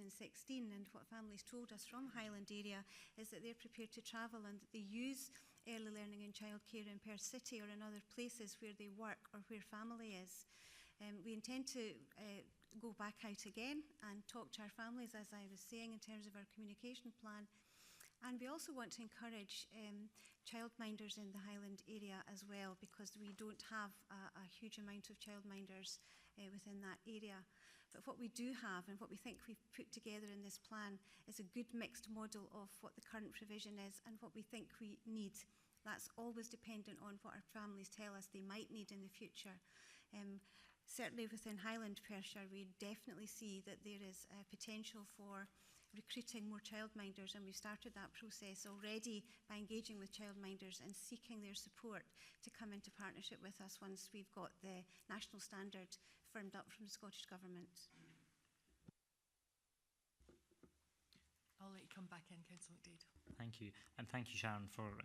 and what families told us from Highland area is that they're prepared to travel and that they use early learning and childcare in Perth City or in other places where they work or where family is. We intend to go back out again and talk to our families, as I was saying, in terms of our communication plan. And we also want to encourage childminders in the Highland area as well, because we don't have a huge amount of childminders within that area. But what we do have, and what we think we've put together in this plan, is a good mixed model of what the current provision is and what we think we need that's always dependent on what our families tell us they might need in the future. Certainly within Highland Perthshire, we definitely see that there is a potential for recruiting more childminders, and we've started that process already by engaging with childminders and seeking their support to come into partnership with us once we've got the national standard firmed up from the Scottish Government. I'll let you come back in, Councillor McDade. Thank you. And thank you, Sharon, for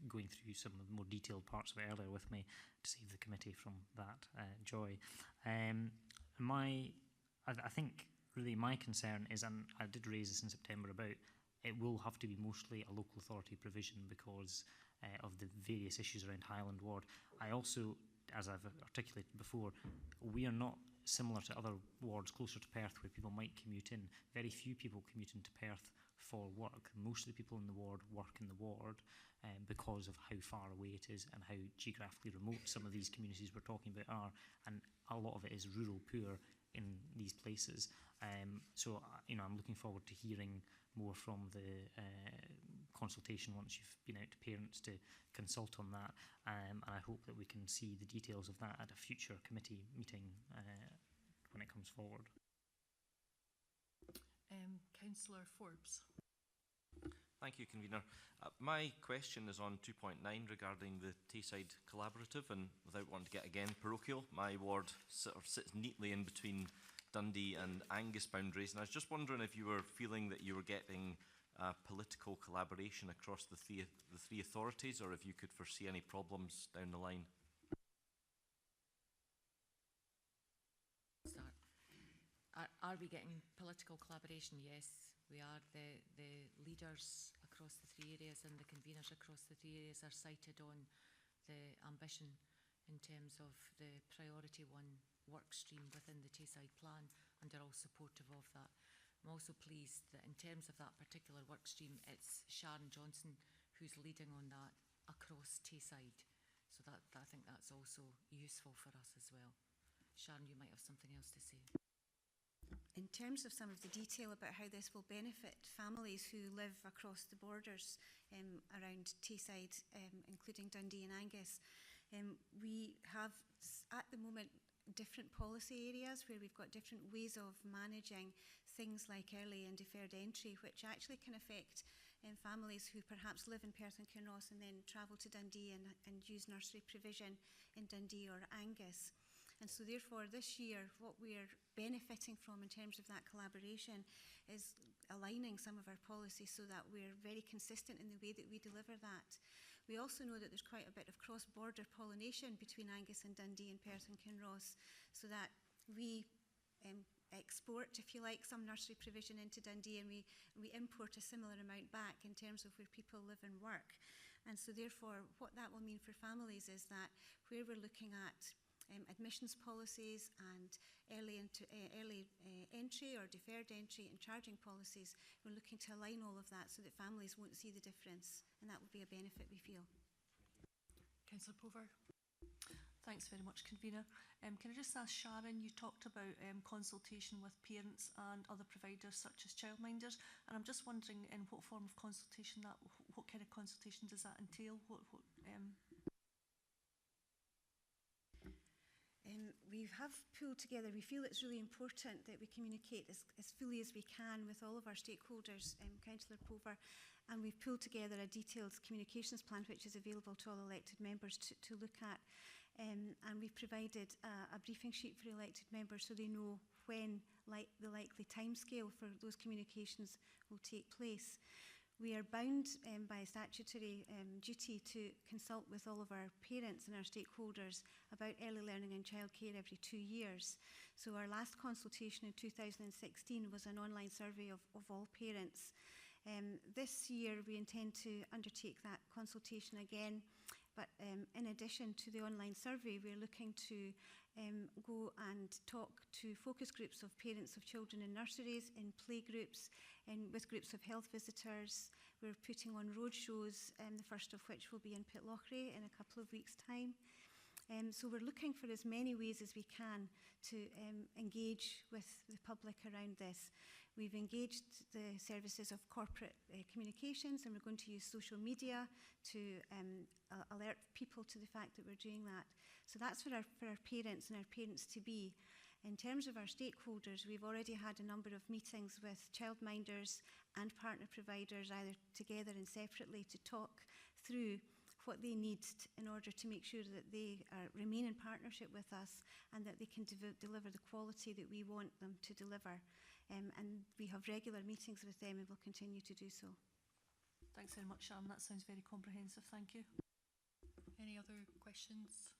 going through some of the more detailed parts of it earlier with me to save the committee from that joy. I think really my concern is, and I did raise this in September, about it will have to be mostly a local authority provision because of the various issues around Highland Ward. I also, as I've articulated before, we are not similar to other wards closer to Perth where people might commute in. Very few people commute into Perth for work. Most of the people in the ward work in the ward because of how far away it is and how geographically remote some of these communities we're talking about are, and a lot of it is rural poor in these places. So I'm looking forward to hearing more from the consultation once you've been out to parents to consult on that, and I hope that we can see the details of that at a future committee meeting when it comes forward. Councillor Forbes. Thank you, Convener. My question is on 2.9 regarding the Tayside Collaborative, and without wanting to get again parochial, my ward sort of sits neatly in between Dundee and Angus boundaries, and I was just wondering if you were feeling that you were getting political collaboration across the three authorities, or if you could foresee any problems down the line. Are we getting political collaboration? Yes, we are. The leaders across the three areas and the conveners across the three areas are cited on the ambition in terms of the priority one work stream within the Tayside plan, and are all supportive of that. I'm also pleased that in terms of that particular work stream, it's Sharon Johnson who's leading on that across Tayside. So that I think that's also useful for us as well. Sharon, you might have something else to say. In terms of some of the detail about how this will benefit families who live across the borders around Tayside, including Dundee and Angus, we have at the moment different policy areas where we've got different ways of managing things like early and deferred entry, which actually can affect families who perhaps live in Perth and Kinross and then travel to Dundee and use nursery provision in Dundee or Angus. And so therefore this year what we're benefiting from in terms of that collaboration is aligning some of our policies so that we're very consistent in the way that we deliver that. We also know that there's quite a bit of cross-border pollination between Angus and Dundee and Perth and Kinross, so that we export, if you like, some nursery provision into Dundee, and we import a similar amount back in terms of where people live and work. And so therefore what that will mean for families is that where we're looking at admissions policies and early entry or deferred entry and charging policies, we're looking to align all of that so that families won't see the difference, and that would be a benefit, we feel. Councillor Pover. Thanks very much, Convener. Can I just ask Sharon, you talked about consultation with parents and other providers such as childminders, and I'm just wondering in what form of consultation what kind of consultation does that entail? We have pulled together, we feel it's really important that we communicate as fully as we can with all of our stakeholders, Councillor Pover, and we've pulled together a detailed communications plan which is available to all elected members to look at, and we've provided a briefing sheet for elected members so they know when the likely timescale for those communications will take place. We are bound by statutory duty to consult with all of our parents and our stakeholders about early learning and childcare every 2 years. So our last consultation in 2016 was an online survey of all parents. This year we intend to undertake that consultation again, but in addition to the online survey, we're looking to go and talk to focus groups of parents of children in nurseries, in playgroups, and with groups of health visitors. We're putting on road shows, the first of which will be in Pitlochry in a couple of weeks' time. So we're looking for as many ways as we can to engage with the public around this. We've engaged the services of corporate communications, and we're going to use social media to alert people to the fact that we're doing that. So that's for our parents and our parents-to-be. In terms of our stakeholders, we've already had a number of meetings with childminders and partner providers, either together and separately, to talk through what they need in order to make sure that they remain in partnership with us and that they can deliver the quality that we want them to deliver. And we have regular meetings with them and will continue to do so. Thanks very much, Sharon. That sounds very comprehensive. Thank you. Any other questions?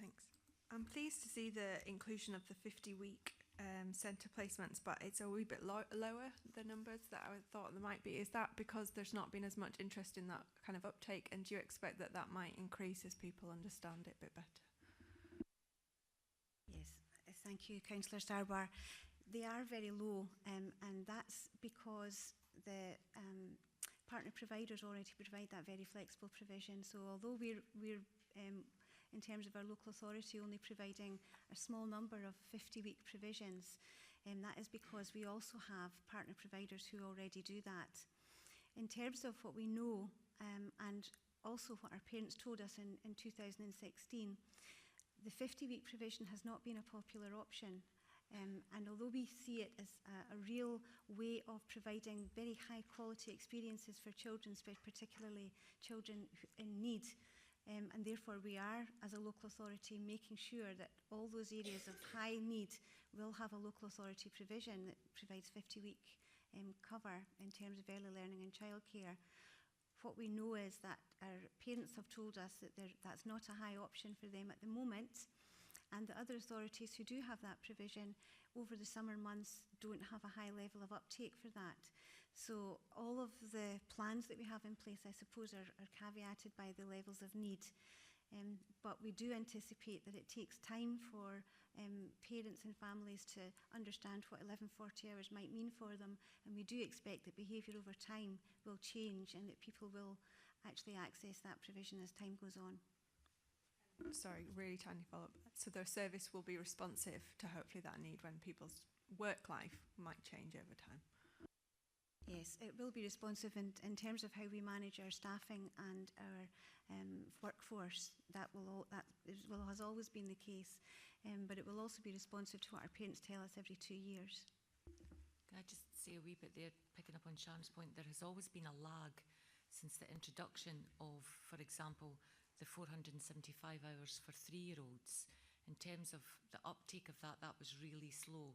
Thanks. I'm pleased to see the inclusion of the 50-week centre placements, but it's a wee bit lower, the numbers that I thought there might be. Is that because there's not been as much interest in that kind of uptake, and do you expect that that might increase as people understand it a bit better? Yes, thank you, Councillor Starbar. They are very low, and that's because the partner providers already provide that very flexible provision. So although we're in terms of our local authority only providing a small number of 50-week provisions, that is because we also have partner providers who already do that. In terms of what we know, and also what our parents told us in 2016, the 50-week provision has not been a popular option. And although we see it as a real way of providing very high quality experiences for children, particularly children in need, and therefore we are, as a local authority, making sure that all those areas of high need will have a local authority provision that provides 50-week cover in terms of early learning and childcare. What we know is that our parents have told us that that's not a high option for them at the moment, and the other authorities who do have that provision over the summer months don't have a high level of uptake for that. So all of the plans that we have in place, I suppose, are caveated by the levels of need. But we do anticipate that it takes time for parents and families to understand what 1140 hours might mean for them, and we do expect that behaviour over time will change and that people will actually access that provision as time goes on. Sorry, really tiny follow-up. So the service will be responsive to hopefully that need when people's work life might change over time. Yes, it will be responsive in terms of how we manage our staffing and our workforce. That has always been the case, but it will also be responsive to what our parents tell us every 2 years. Can I just say a wee bit there, picking up on Sharon's point? There has always been a lag since the introduction of, for example, the 475 hours for 3-year-olds. In terms of the uptake of that, that was really slow,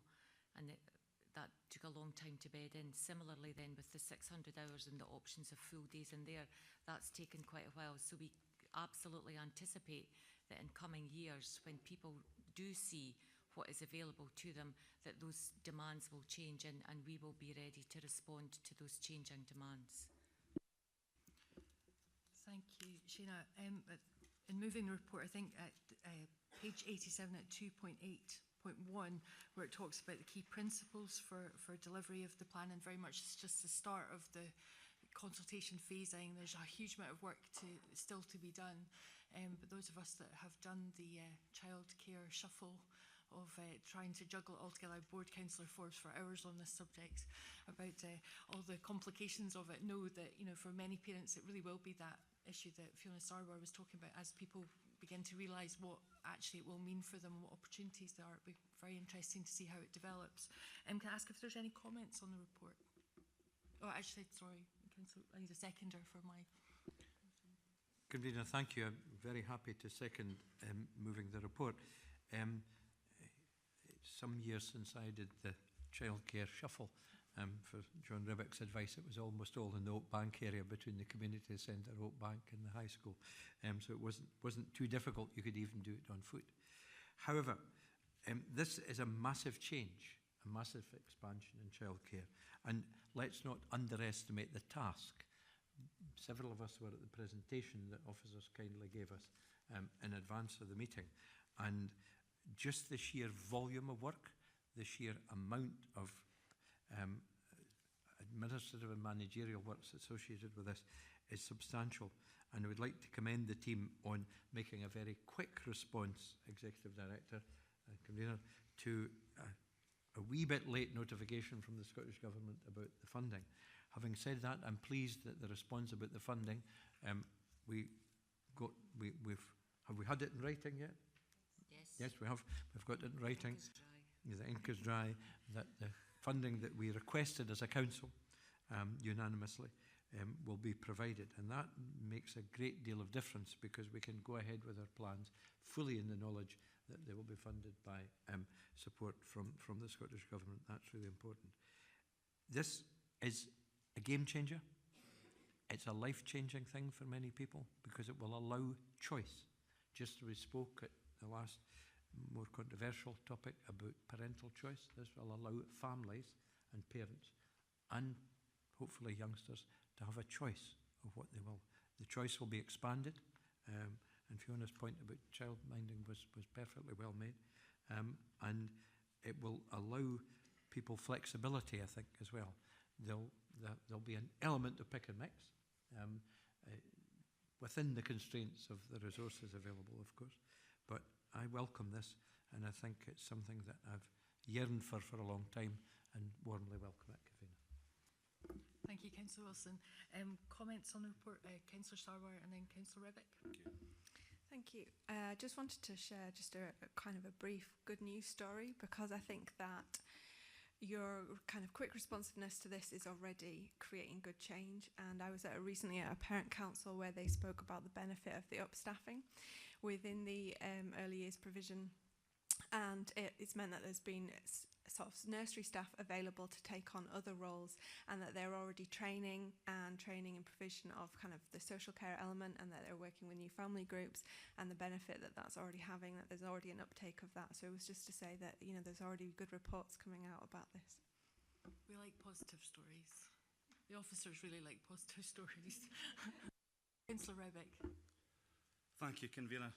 and that took a long time to bed in. Similarly then with the 600 hours and the options of full days in there, that's taken quite a while. So we absolutely anticipate that in coming years, when people do see what is available to them, that those demands will change, and we will be ready to respond to those changing demands. Thank you, Sheena. In moving the report, I think at page 87 at 2.8.1, where it talks about the key principles for delivery of the plan, and very much it's just the start of the consultation phasing. There's a huge amount of work still to be done, but those of us that have done the childcare shuffle of trying to juggle it all together. I bored Councillor Forbes for hours on this subject about all the complications of it. Know that, you know, for many parents it really will be that issue that Fiona Sarwar was talking about, as people begin to realise what actually it will mean for them, what opportunities there are. It'll be very interesting to see how it develops. Can I ask if there's any comments on the report? Oh, actually, sorry, Councillor, I need a seconder for my... Convener, thank you. I'm very happy to second moving the report. Some years since I did the childcare shuffle, for John Ribbick's advice, it was almost all in the Oak Bank area between the community centre, Oak Bank and the high school. So it wasn't too difficult. You could even do it on foot. However, this is a massive change, a massive expansion in childcare. And let's not underestimate the task. Several of us were at the presentation that officers kindly gave us in advance of the meeting. And just the sheer volume of work, the sheer amount of administrative and managerial works associated with this is substantial. And I would like to commend the team on making a very quick response, Executive Director and Convener, to a wee bit late notification from the Scottish Government about the funding. Having said that, I'm pleased that the response about the funding, have we had it in writing yet? Yes. Yes, we have. We've got it in writing. The ink is dry. That the funding that we requested as a council unanimously will be provided, and that makes a great deal of difference, because we can go ahead with our plans fully in the knowledge that they will be funded by support from the Scottish Government. That's really important. This is a game changer. It's a life-changing thing for many people, because it will allow choice. Just as we spoke at the last more controversial topic about parental choice, this will allow families and parents and hopefully youngsters to have a choice of what they will. The choice will be expanded, and Fiona's point about childminding was perfectly well made, and it will allow people flexibility, I think, as well. There'll be an element of pick and mix within the constraints of the resources available, of course, but I welcome this, and I think it's something that I've yearned for a long time, and warmly welcome it, Kavina. Thank you, Councillor Wilson. Comments on the report, Councillor Starwire and then Councillor Rebick. Thank you. I just wanted to share just a kind of a brief good news story, because I think that your kind of quick responsiveness to this is already creating good change. And I was recently at a parent council where they spoke about the benefit of the upstaffing within the early years provision, and it's meant that there's been sort of nursery staff available to take on other roles, and that they're already training and provision of kind of the social care element, and that they're working with new family groups, and the benefit that that's already having, that there's already an uptake of that. So it was just to say that, you know, there's already good reports coming out about this. We like positive stories. The officers really like positive stories. Councillor Rebick. Thank you, Convener.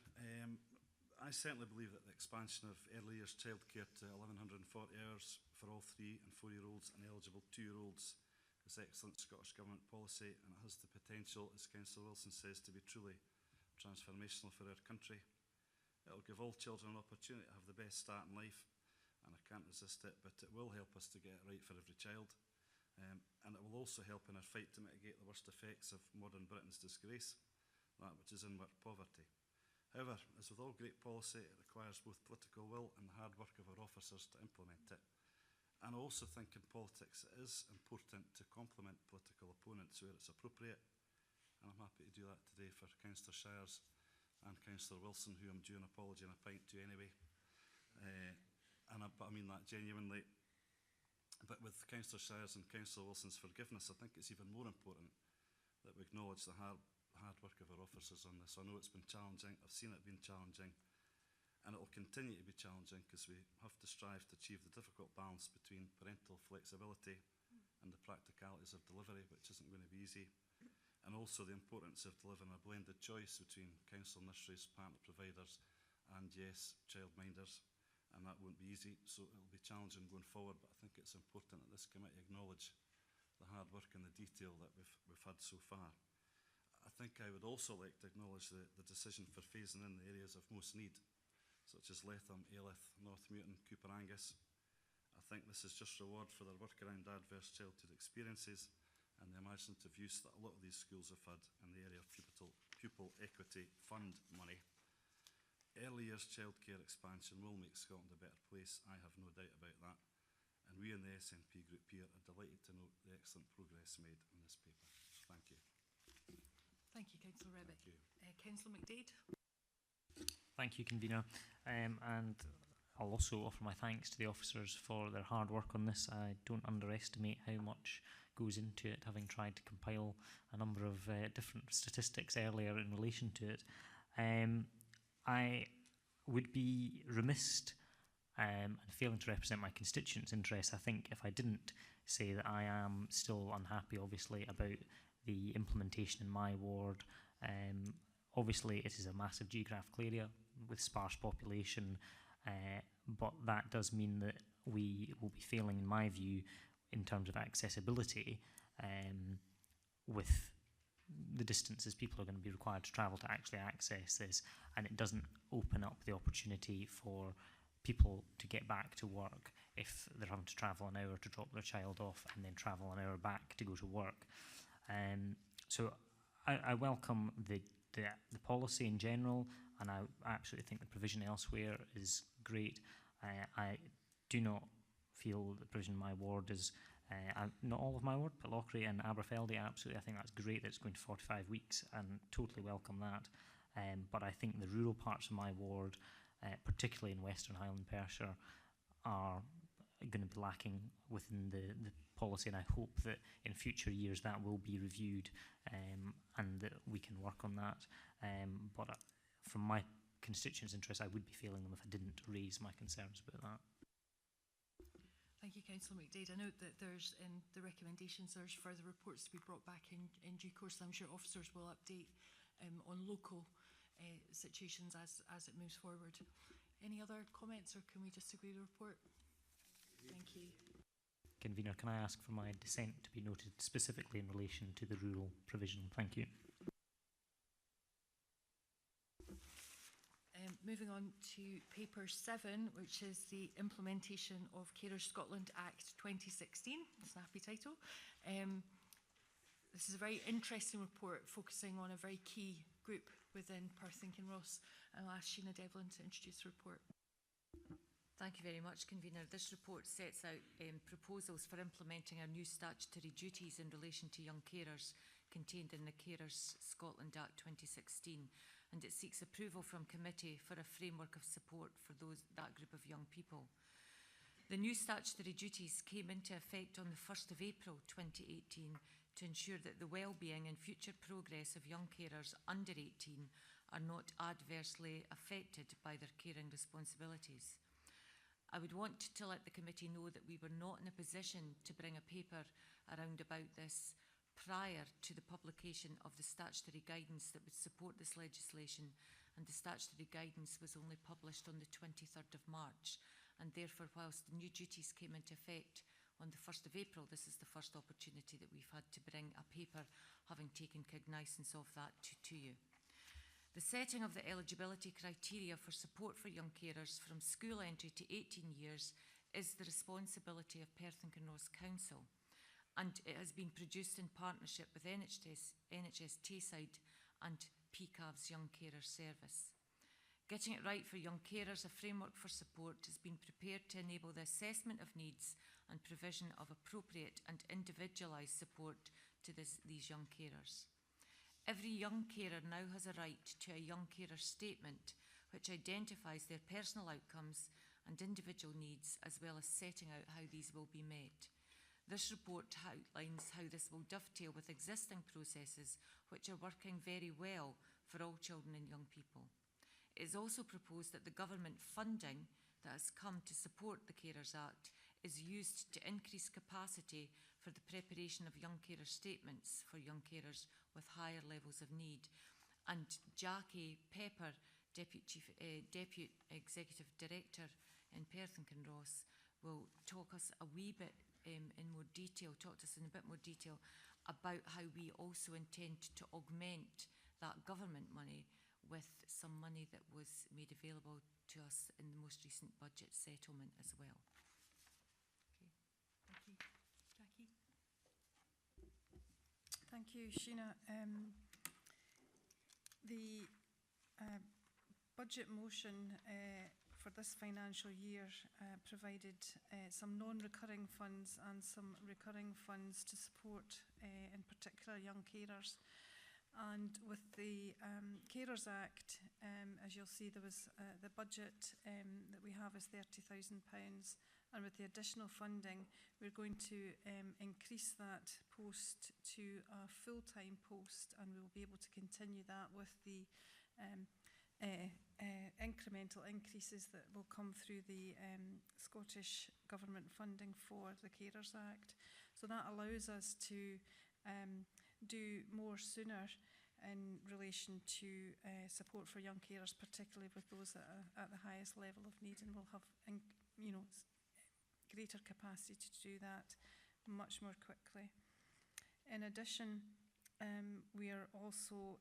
I certainly believe that the expansion of early years childcare to 1,140 hours for all 3 and 4-year-olds and eligible 2-year-olds is excellent Scottish Government policy, and it has the potential, as Councillor Wilson says, to be truly transformational for our country. It will give all children an opportunity to have the best start in life, and I can't resist it, but it will help us to get it right for every child. And it will also help in our fight to mitigate the worst effects of modern Britain's disgrace, that which is in-work poverty. However, as with all great policy, it requires both political will and the hard work of our officers to implement it. And I also think in politics it is important to complement political opponents where it's appropriate, and I'm happy to do that today for Councillor Shires and Councillor Wilson, who I'm due an apology and a pint to anyway. But I mean that genuinely. But with Councillor Shires and Councillor Wilson's forgiveness, I think it's even more important that we acknowledge the hard work of our officers on this. I know it's been challenging, I've seen it being challenging, and it will continue to be challenging, because we have to strive to achieve the difficult balance between parental flexibility and the practicalities of delivery, which isn't going to be easy, and also the importance of delivering a blended choice between council nurseries, partner providers, and yes, childminders, and that won't be easy, so it will be challenging going forward, but I think it's important that this committee acknowledge the hard work and the detail that we've had so far. I think I would also like to acknowledge the decision for phasing in the areas of most need, such as Latham, Aelith, North Newton, Cooper Angus. I think this is just reward for their work around adverse childhood experiences and the imaginative use that a lot of these schools have had in the area of pupil equity fund money. Early years childcare expansion will make Scotland a better place, I have no doubt about that, and we in the SNP group here are delighted to note the excellent progress made in this paper. Thank you. Thank you, Councillor Rebick. Councillor McDade. Thank you, Convener. And I'll also offer my thanks to the officers for their hard work on this. I don't underestimate how much goes into it, having tried to compile a number of different statistics earlier in relation to it. I would be remiss and failing to represent my constituents' interests, I think, if I didn't say that I am still unhappy, obviously, about the implementation in my ward. Obviously, it is a massive geographical area with sparse population, but that does mean that we will be failing, in my view, in terms of accessibility with the distances people are going to be required to travel to actually access this, and it doesn't open up the opportunity for people to get back to work if they're having to travel an hour to drop their child off and then travel an hour back to go to work. So I welcome the policy in general, and I absolutely think the provision elsewhere is great. I do not feel the provision in my ward is, not all of my ward, but Loughrea and Aberfeldy, absolutely, I think that's great that it's going to 45 weeks, and totally welcome that. But I think the rural parts of my ward, particularly in Western Highland Perthshire, are going to be lacking within the policy, and I hope that in future years that will be reviewed, and that we can work on that. But from my constituents' interest, I would be failing them if I didn't raise my concerns about that. Thank you, Councillor McDade. I note that there's in the recommendations there's further reports to be brought back in due course. I'm sure officers will update on local situations as it moves forward. Any other comments, or can we just agree the report? Thank you. Convener, can I ask for my dissent to be noted specifically in relation to the rural provision? Thank you. Moving on to paper 7, which is the implementation of Carers Scotland Act 2016, snappy title. This is a very interesting report focusing on a very key group within Perth Kinross, and I'll ask Sheena Devlin to introduce the report. Thank you very much, Convener. This report sets out proposals for implementing our new statutory duties in relation to young carers contained in the Carers Scotland Act 2016, and it seeks approval from committee for a framework of support for that group of young people. The new statutory duties came into effect on the 1st of April 2018 to ensure that the well-being and future progress of young carers under 18 are not adversely affected by their caring responsibilities. I would want to let the committee know that we were not in a position to bring a paper around about this prior to the publication of the statutory guidance that would support this legislation, and the statutory guidance was only published on the 23rd of March, and therefore whilst the new duties came into effect on the 1st of April, this is the first opportunity that we've had to bring a paper having taken cognizance of that to you. The setting of the eligibility criteria for support for young carers from school entry to 18 years is the responsibility of Perth Kinross Council, and it has been produced in partnership with NHS Tayside and PCAV's Young Carer Service. Getting it right for young carers, a framework for support has been prepared to enable the assessment of needs and provision of appropriate and individualised support to these young carers. Every young carer now has a right to a young carer statement which identifies their personal outcomes and individual needs, as well as setting out how these will be met. This report outlines how this will dovetail with existing processes which are working very well for all children and young people. It is also proposed that the government funding that has come to support the Carers Act is used to increase capacity for the preparation of young carer statements for young carers with higher levels of need. And Jackie Pepper, Deputy Executive Director in Perth Kinross, will talk us a wee bit in more detail, talk to us in a bit more detail about how we also intend to augment that government money with some money that was made available to us in the most recent budget settlement as well. Okay, thank you. Jackie? Thank you, Sheena. The budget motion for this financial year provided some non-recurring funds and some recurring funds to support, in particular, young carers. And with the Carers Act, as you'll see, there was the budget that we have is £30,000, and with the additional funding, we're going to increase that post to a full-time post, and we'll be able to continue that with the incremental increases that will come through the Scottish Government funding for the Carers Act. So that allows us to do more sooner in relation to support for young carers, particularly with those that are at the highest level of need, and will have greater capacity to do that much more quickly. In addition, we are also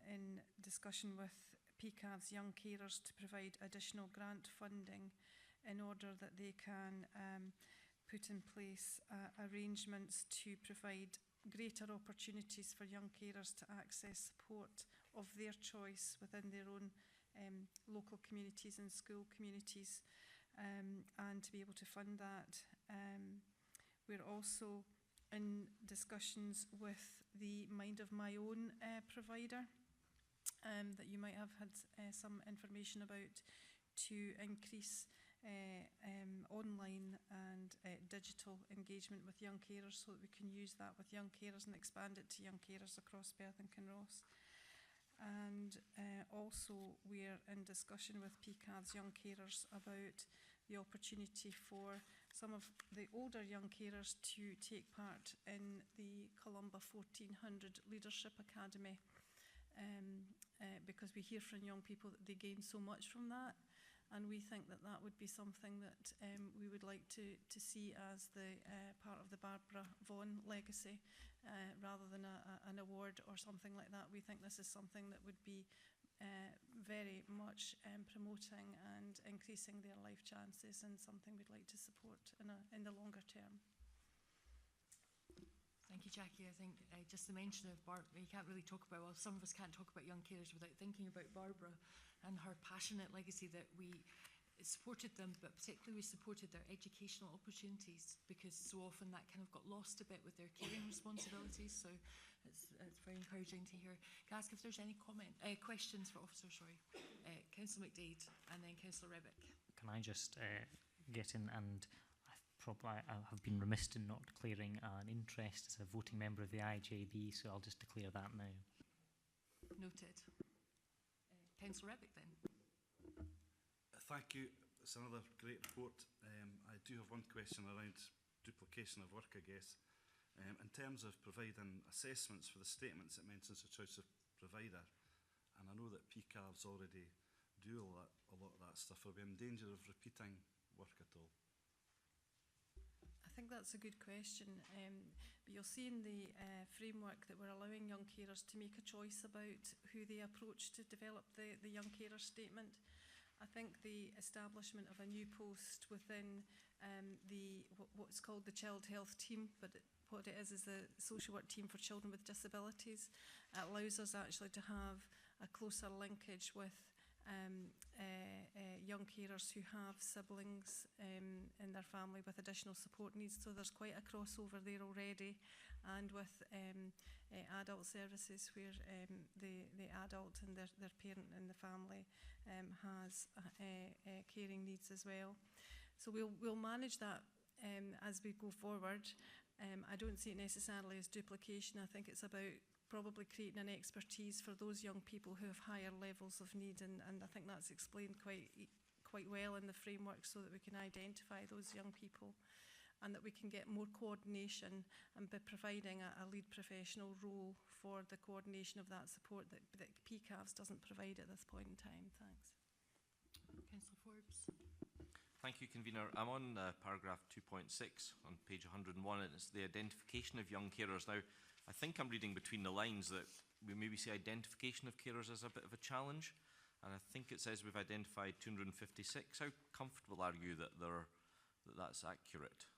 in discussion with PCAV's Young Carers to provide additional grant funding in order that they can put in place arrangements to provide greater opportunities for young carers to access support of their choice within their own local communities and school communities, and to be able to fund that. We're also in discussions with the Mind of My Own provider that you might have had some information about, to increase online and digital engagement with young carers, so that we can use that with young carers and expand it to young carers across Perth and Kinross. And also we're in discussion with PCAV's Young Carers about the opportunity for some of the older young carers to take part in the Columba 1400 Leadership Academy, because we hear from young people that they gain so much from that, and we think that that would be something that we would like to see as the part of the Barbara Vaughan legacy, rather than an award or something like that. We think this is something that would be very much promoting and increasing their life chances, and something we'd like to support in the longer term. Thank you, Jackie. I think just the mention of Barbara, you can't really talk about, well, some of us can't talk about young carers without thinking about Barbara and her passionate legacy, that we supported them, but particularly we supported their educational opportunities, because so often that kind of got lost a bit with their caring responsibilities. So it's very encouraging to hear. Can I ask if there's any questions for Officer, Councillor McDade and then Councillor Rebick. Can I just get in, and I have been remiss in not declaring an interest as a voting member of the IJB, so I'll just declare that now. Noted. Councillor Rebick then. Thank you. It's another great report. I do have one question around duplication of work, I guess. In terms of providing assessments for the statements, it mentions the choice of provider, and I know that PCAVs already do a lot of that stuff. Are we in danger of repeating work at all? I think that's a good question, but you'll see in the framework that we're allowing young carers to make a choice about who they approach to develop the young carer statement. I think the establishment of a new post within what's called the Child Health Team, but what it is the social work team for children with disabilities. It allows us actually to have a closer linkage with young carers who have siblings in their family with additional support needs. So there's quite a crossover there already, and with adult services where the adult and their parent in the family has caring needs as well. So we'll manage that as we go forward. I don't see it necessarily as duplication. I think it's about probably creating an expertise for those young people who have higher levels of need, and I think that's explained quite well in the framework, so that we can identify those young people and that we can get more coordination and by providing a lead professional role for the coordination of that support that PCAVs doesn't provide at this point in time. Thanks. Councillor Forbes. Thank you, Convener. I'm on paragraph 2.6 on page 101, and it's the identification of young carers. Now, I think I'm reading between the lines that we maybe see identification of carers as a bit of a challenge, and I think it says we've identified 256. How comfortable are you that that's accurate?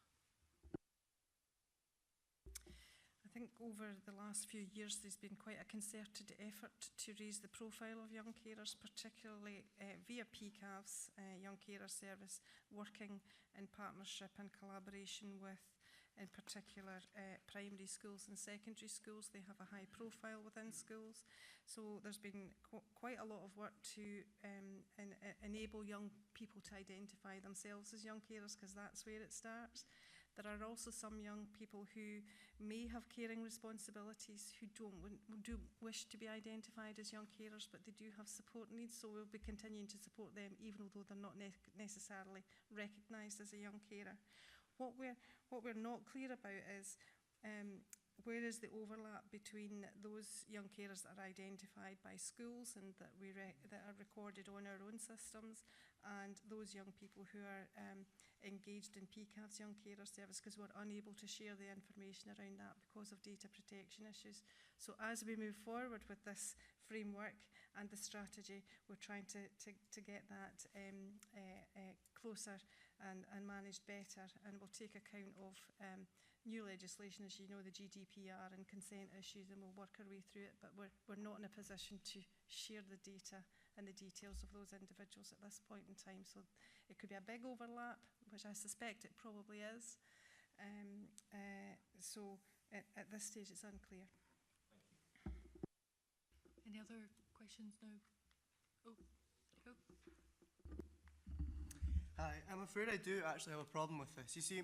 I think over the last few years there's been quite a concerted effort to raise the profile of young carers, particularly via PCAV's Young Carer Service, working in partnership and collaboration with, in particular, primary schools and secondary schools. They have a high profile within schools. So there's been quite a lot of work to enable young people to identify themselves as young carers, because that's where it starts. There are also some young people who may have caring responsibilities who do wish to be identified as young carers, but they do have support needs, so we'll be continuing to support them even though they're not necessarily recognised as a young carer. What we're not clear about is where is the overlap between those young carers that are identified by schools and that that are recorded on our own systems, and those young people who are engaged in PCAV's Young Carer Service, because we're unable to share the information around that because of data protection issues. So as we move forward with this framework and the strategy, we're trying to get that closer and managed better, and we'll take account of new legislation, as you know, the GDPR and consent issues, and we'll work our way through it, but we're not in a position to share the data and the details of those individuals at this point in time. So it could be a big overlap, which I suspect it probably is. So at this stage it's unclear. Any other questions now? Oh, go. Hi, I'm afraid I do actually have a problem with this. You see,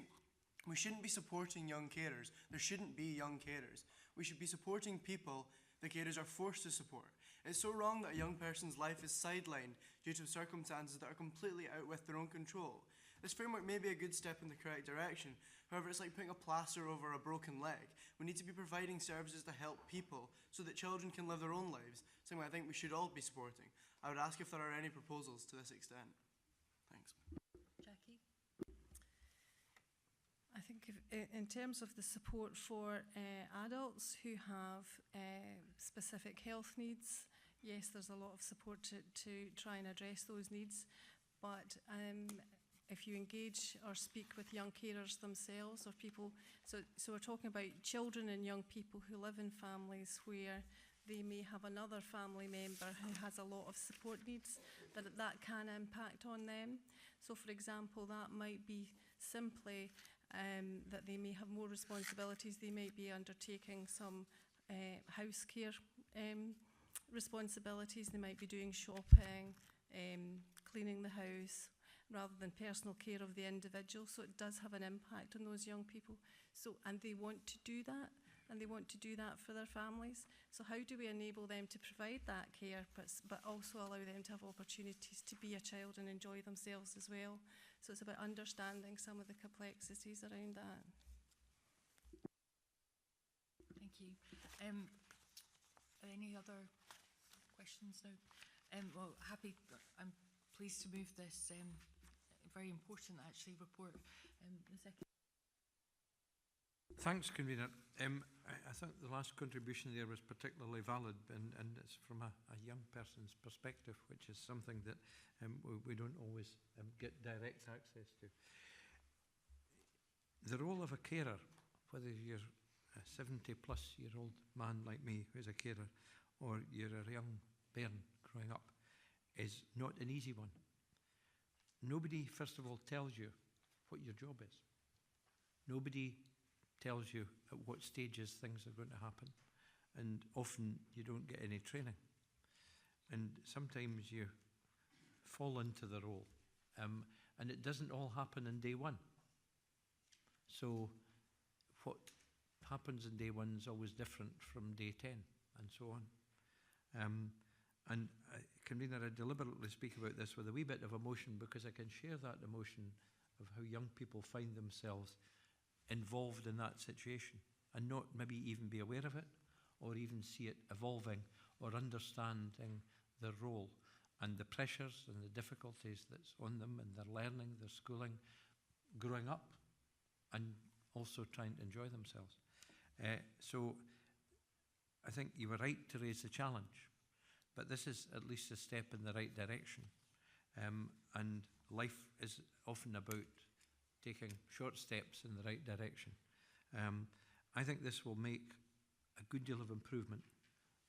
we shouldn't be supporting young carers. There shouldn't be young carers. We should be supporting people the carers are forced to support. It's so wrong that a young person's life is sidelined due to circumstances that are completely out with their own control. This framework may be a good step in the correct direction. However, it's like putting a plaster over a broken leg. We need to be providing services to help people so that children can live their own lives, something I think we should all be supporting. I would ask if there are any proposals to this extent. Thanks. Jackie? I think in terms of the support for adults who have specific health needs, yes, there's a lot of support to try and address those needs, but if you engage or speak with young carers themselves or people, so we're talking about children and young people who live in families where they may have another family member who has a lot of support needs, that can impact on them. So for example, that might be simply that they may have more responsibilities. They might be undertaking some house care responsibilities. They might be doing shopping, cleaning the house, rather than personal care of the individual. So it does have an impact on those young people. So, and they want to do that, and they want to do that for their families. So how do we enable them to provide that care, but also allow them to have opportunities to be a child and enjoy themselves as well? So it's about understanding some of the complexities around that. Thank you. Are any other questions now? Well, I'm pleased to move this very important, actually, report. The second. Thanks, Convener. I think the last contribution there was particularly valid, and it's from a young person's perspective, which is something that we don't always get direct access to. The role of a carer, whether you're a 70-plus-year-old man like me who's a carer, or you're a young bairn growing up, is not an easy one. Nobody, first of all, tells you what your job is. Nobody tells you at what stages things are going to happen, and often you don't get any training. And sometimes you fall into the role, and it doesn't all happen in day one. So what happens in day one is always different from day 10, and so on. And Convener, I deliberately speak about this with a wee bit of emotion, because I can share that emotion of how young people find themselves involved in that situation and not maybe even be aware of it, or even see it evolving, or understanding their role and the pressures and the difficulties that's on them in their learning, their schooling, growing up, and also trying to enjoy themselves. So I think you were right to raise the challenge, but this is at least a step in the right direction. And life is often about taking short steps in the right direction. I think this will make a good deal of improvement.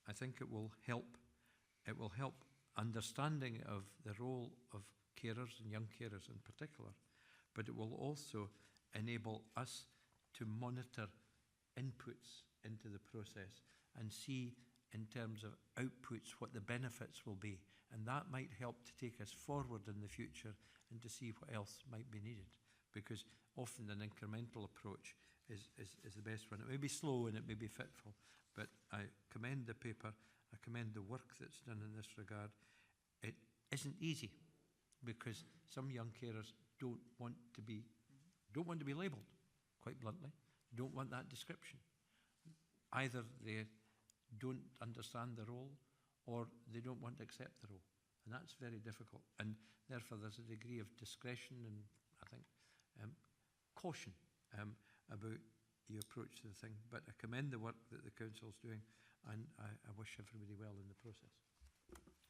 I think it will help understanding of the role of carers and young carers in particular, but it will also enable us to monitor inputs into the process and see in terms of outputs what the benefits will be, and that might help to take us forward in the future and to see what else might be needed, because often an incremental approach is the best one. It may be slow and it may be fitful, but I commend the paper, I commend the work that's done in this regard. It isn't easy, because some young carers don't want to be labelled, quite bluntly, don't want that description. either they don't understand the role or they don't want to accept the role. And that's very difficult. And therefore there's a degree of discretion and, I think, caution about the approach to the thing. But I commend the work that the Council's doing, and I wish everybody well in the process.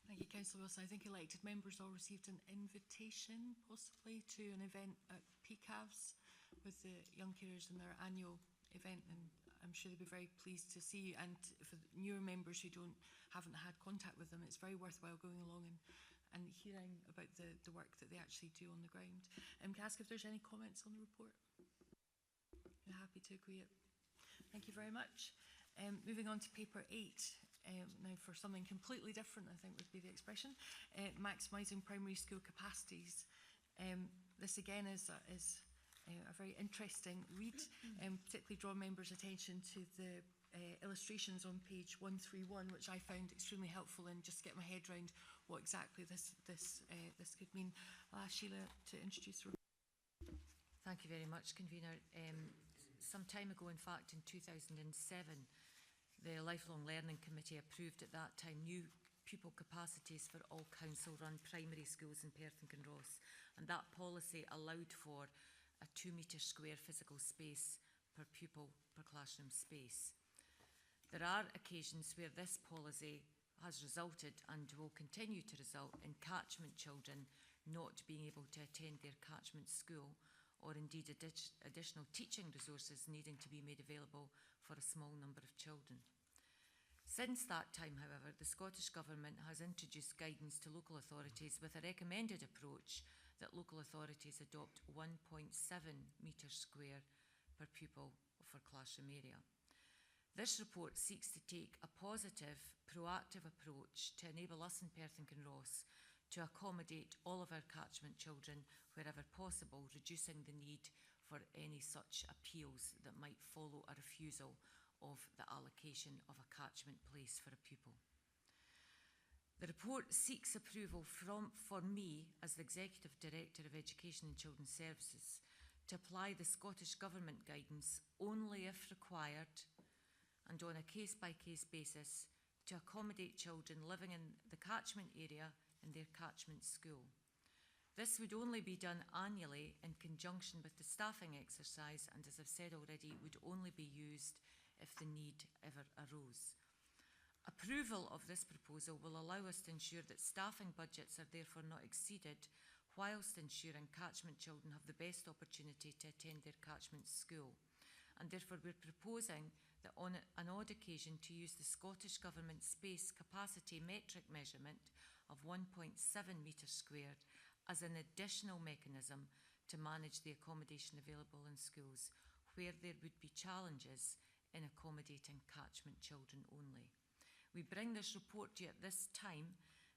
Thank you, Councillor Wilson. I think elected members all received an invitation, possibly, to an event at PCAVS with the young carers in their annual event, and I'm sure they'll be very pleased to see you. And for the newer members who haven't had contact with them, it's very worthwhile going along and hearing about the work that they actually do on the ground. Can I ask if there's any comments on the report? You're happy to agree it? Thank you very much. Moving on to paper 8. Now for something completely different, I think would be the expression. Maximising Primary School Capacities. This again is a very interesting read, particularly draw members' attention to the illustrations on page 131, which I found extremely helpful in just get my head around what exactly this could mean. I'll ask Sheila to introduce the report. Thank you very much, Convener. Some time ago, in fact, in 2007, the Lifelong Learning Committee approved at that time new pupil capacities for all council-run primary schools in Perth and Kinross, and that policy allowed for a 2 metre square physical space per pupil per classroom space. There are occasions where this policy has resulted and will continue to result in catchment children not being able to attend their catchment school, or indeed additional teaching resources needing to be made available for a small number of children. Since that time, however, the Scottish Government has introduced guidance to local authorities with a recommended approach that local authorities adopt 1.7 metres square per pupil for classroom area. This report seeks to take a positive, proactive approach to enable us in Perth and Kinross to accommodate all of our catchment children wherever possible, reducing the need for any such appeals that might follow a refusal of the allocation of a catchment place for a pupil. The report seeks approval for me, as the Executive Director of Education and Children's Services, to apply the Scottish Government guidance only if required and on a case-by-case basis to accommodate children living in the catchment area in their catchment school. This would only be done annually in conjunction with the staffing exercise, and as I've said already, would only be used if the need ever arose. Approval of this proposal will allow us to ensure that staffing budgets are therefore not exceeded, whilst ensuring catchment children have the best opportunity to attend their catchment school. And therefore we're proposing that on an odd occasion to use the Scottish Government space capacity metric measurement of 1.7 metres squared as an additional mechanism to manage the accommodation available in schools where there would be challenges in accommodating catchment children only. We bring this report to you at this time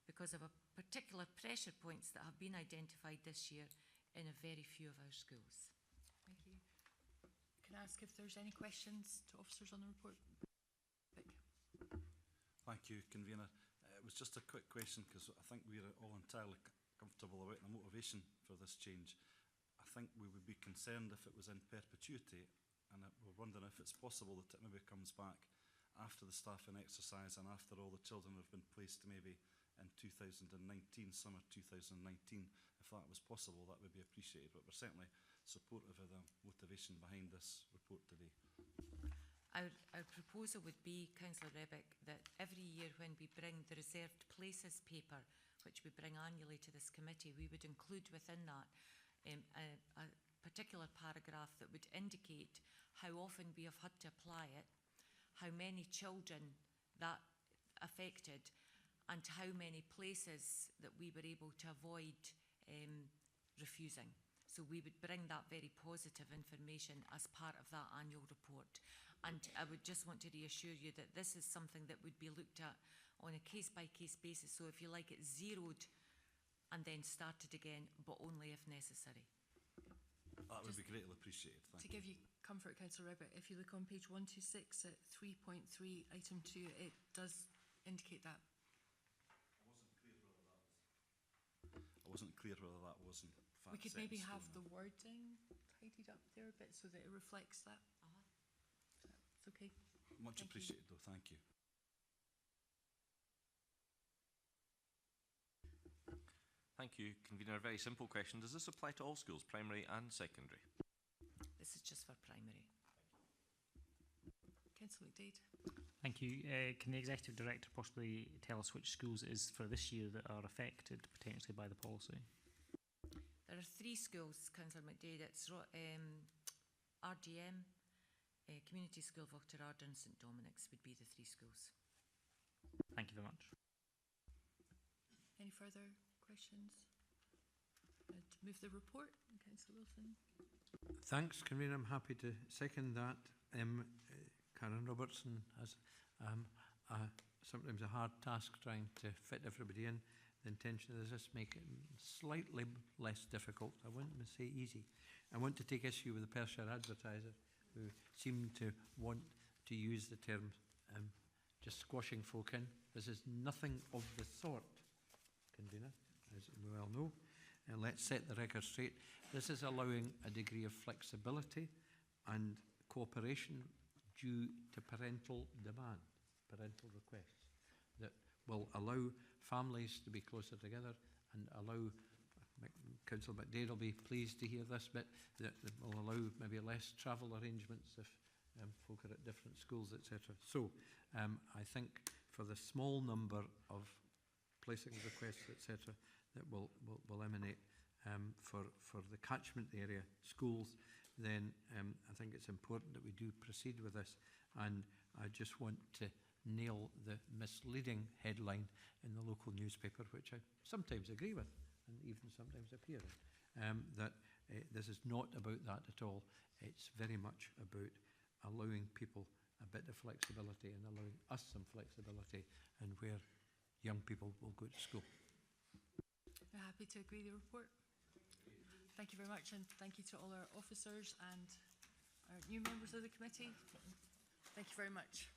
because of a particular pressure points that have been identified this year in a very few of our schools. Thank you. Can I ask if there's any questions to officers on the report? Thank you, Convener. It was just a quick question because I think we're all entirely comfortable about the motivation for this change. I think we would be concerned if it was in perpetuity, and we're wondering if it's possible that it maybe comes back after the staffing exercise and after all the children have been placed maybe in 2019, summer 2019. If that was possible, that would be appreciated, but we're certainly supportive of the motivation behind this report today. Our proposal would be, Councillor Rebick, that every year when we bring the reserved places paper, which we bring annually to this committee, we would include within that a particular paragraph that would indicate how often we have had to apply it, how many children that affected, and how many places that we were able to avoid refusing. So we would bring that very positive information as part of that annual report. And I would just want to reassure you that this is something that would be looked at on a case-by-case basis. So if you like, it's zeroed and then started again, but only if necessary. That would be greatly appreciated. Thank you. To give you comfort, Councillor Ribbett, if you look on page 126 at 3.3, item 2, it does indicate that. I wasn't clear whether that was in fact. We could maybe have the wording tidied up there a bit so that it reflects that. It's okay. Much appreciated, though. Thank you. Thank you, Convener. A very simple question. Does this apply to all schools, primary and secondary? This is just for primary. Councillor McDade. Thank you. Can the Executive Director possibly tell us which schools it is for this year that are affected potentially by the policy? There are 3 schools, Councillor McDade. It's RGM, Community School of Auchterarder and St Dominic's would be the 3 schools. Thank you very much. Any further questions? I'd move the report. Councillor Wilson. Thanks, Convener. I'm happy to second that. Karen Robertson has sometimes a hard task trying to fit everybody in. The intention is just make it slightly less difficult. I wouldn't say easy. I want to take issue with the Perthshire Advertiser, who seem to want to use the term just squashing folk in. This is nothing of the sort, Convener, as we well know. And let's set the record straight. This is allowing a degree of flexibility and cooperation due to parental demand, parental requests, that will allow families to be closer together and allow, Councillor McDade will be pleased to hear this bit, that will allow maybe less travel arrangements if folk are at different schools, etc. So I think for the small number of placing requests, etc., that will emanate for the catchment area schools, then I think it's important that we do proceed with this. And I just want to nail the misleading headline in the local newspaper, which I sometimes agree with and even sometimes appear in, that this is not about that at all. It's very much about allowing people a bit of flexibility and allowing us some flexibility in where young people will go to school. I'm happy to agree with the report. Thank you very much, and thank you to all our officers and our new members of the committee. Thank you very much.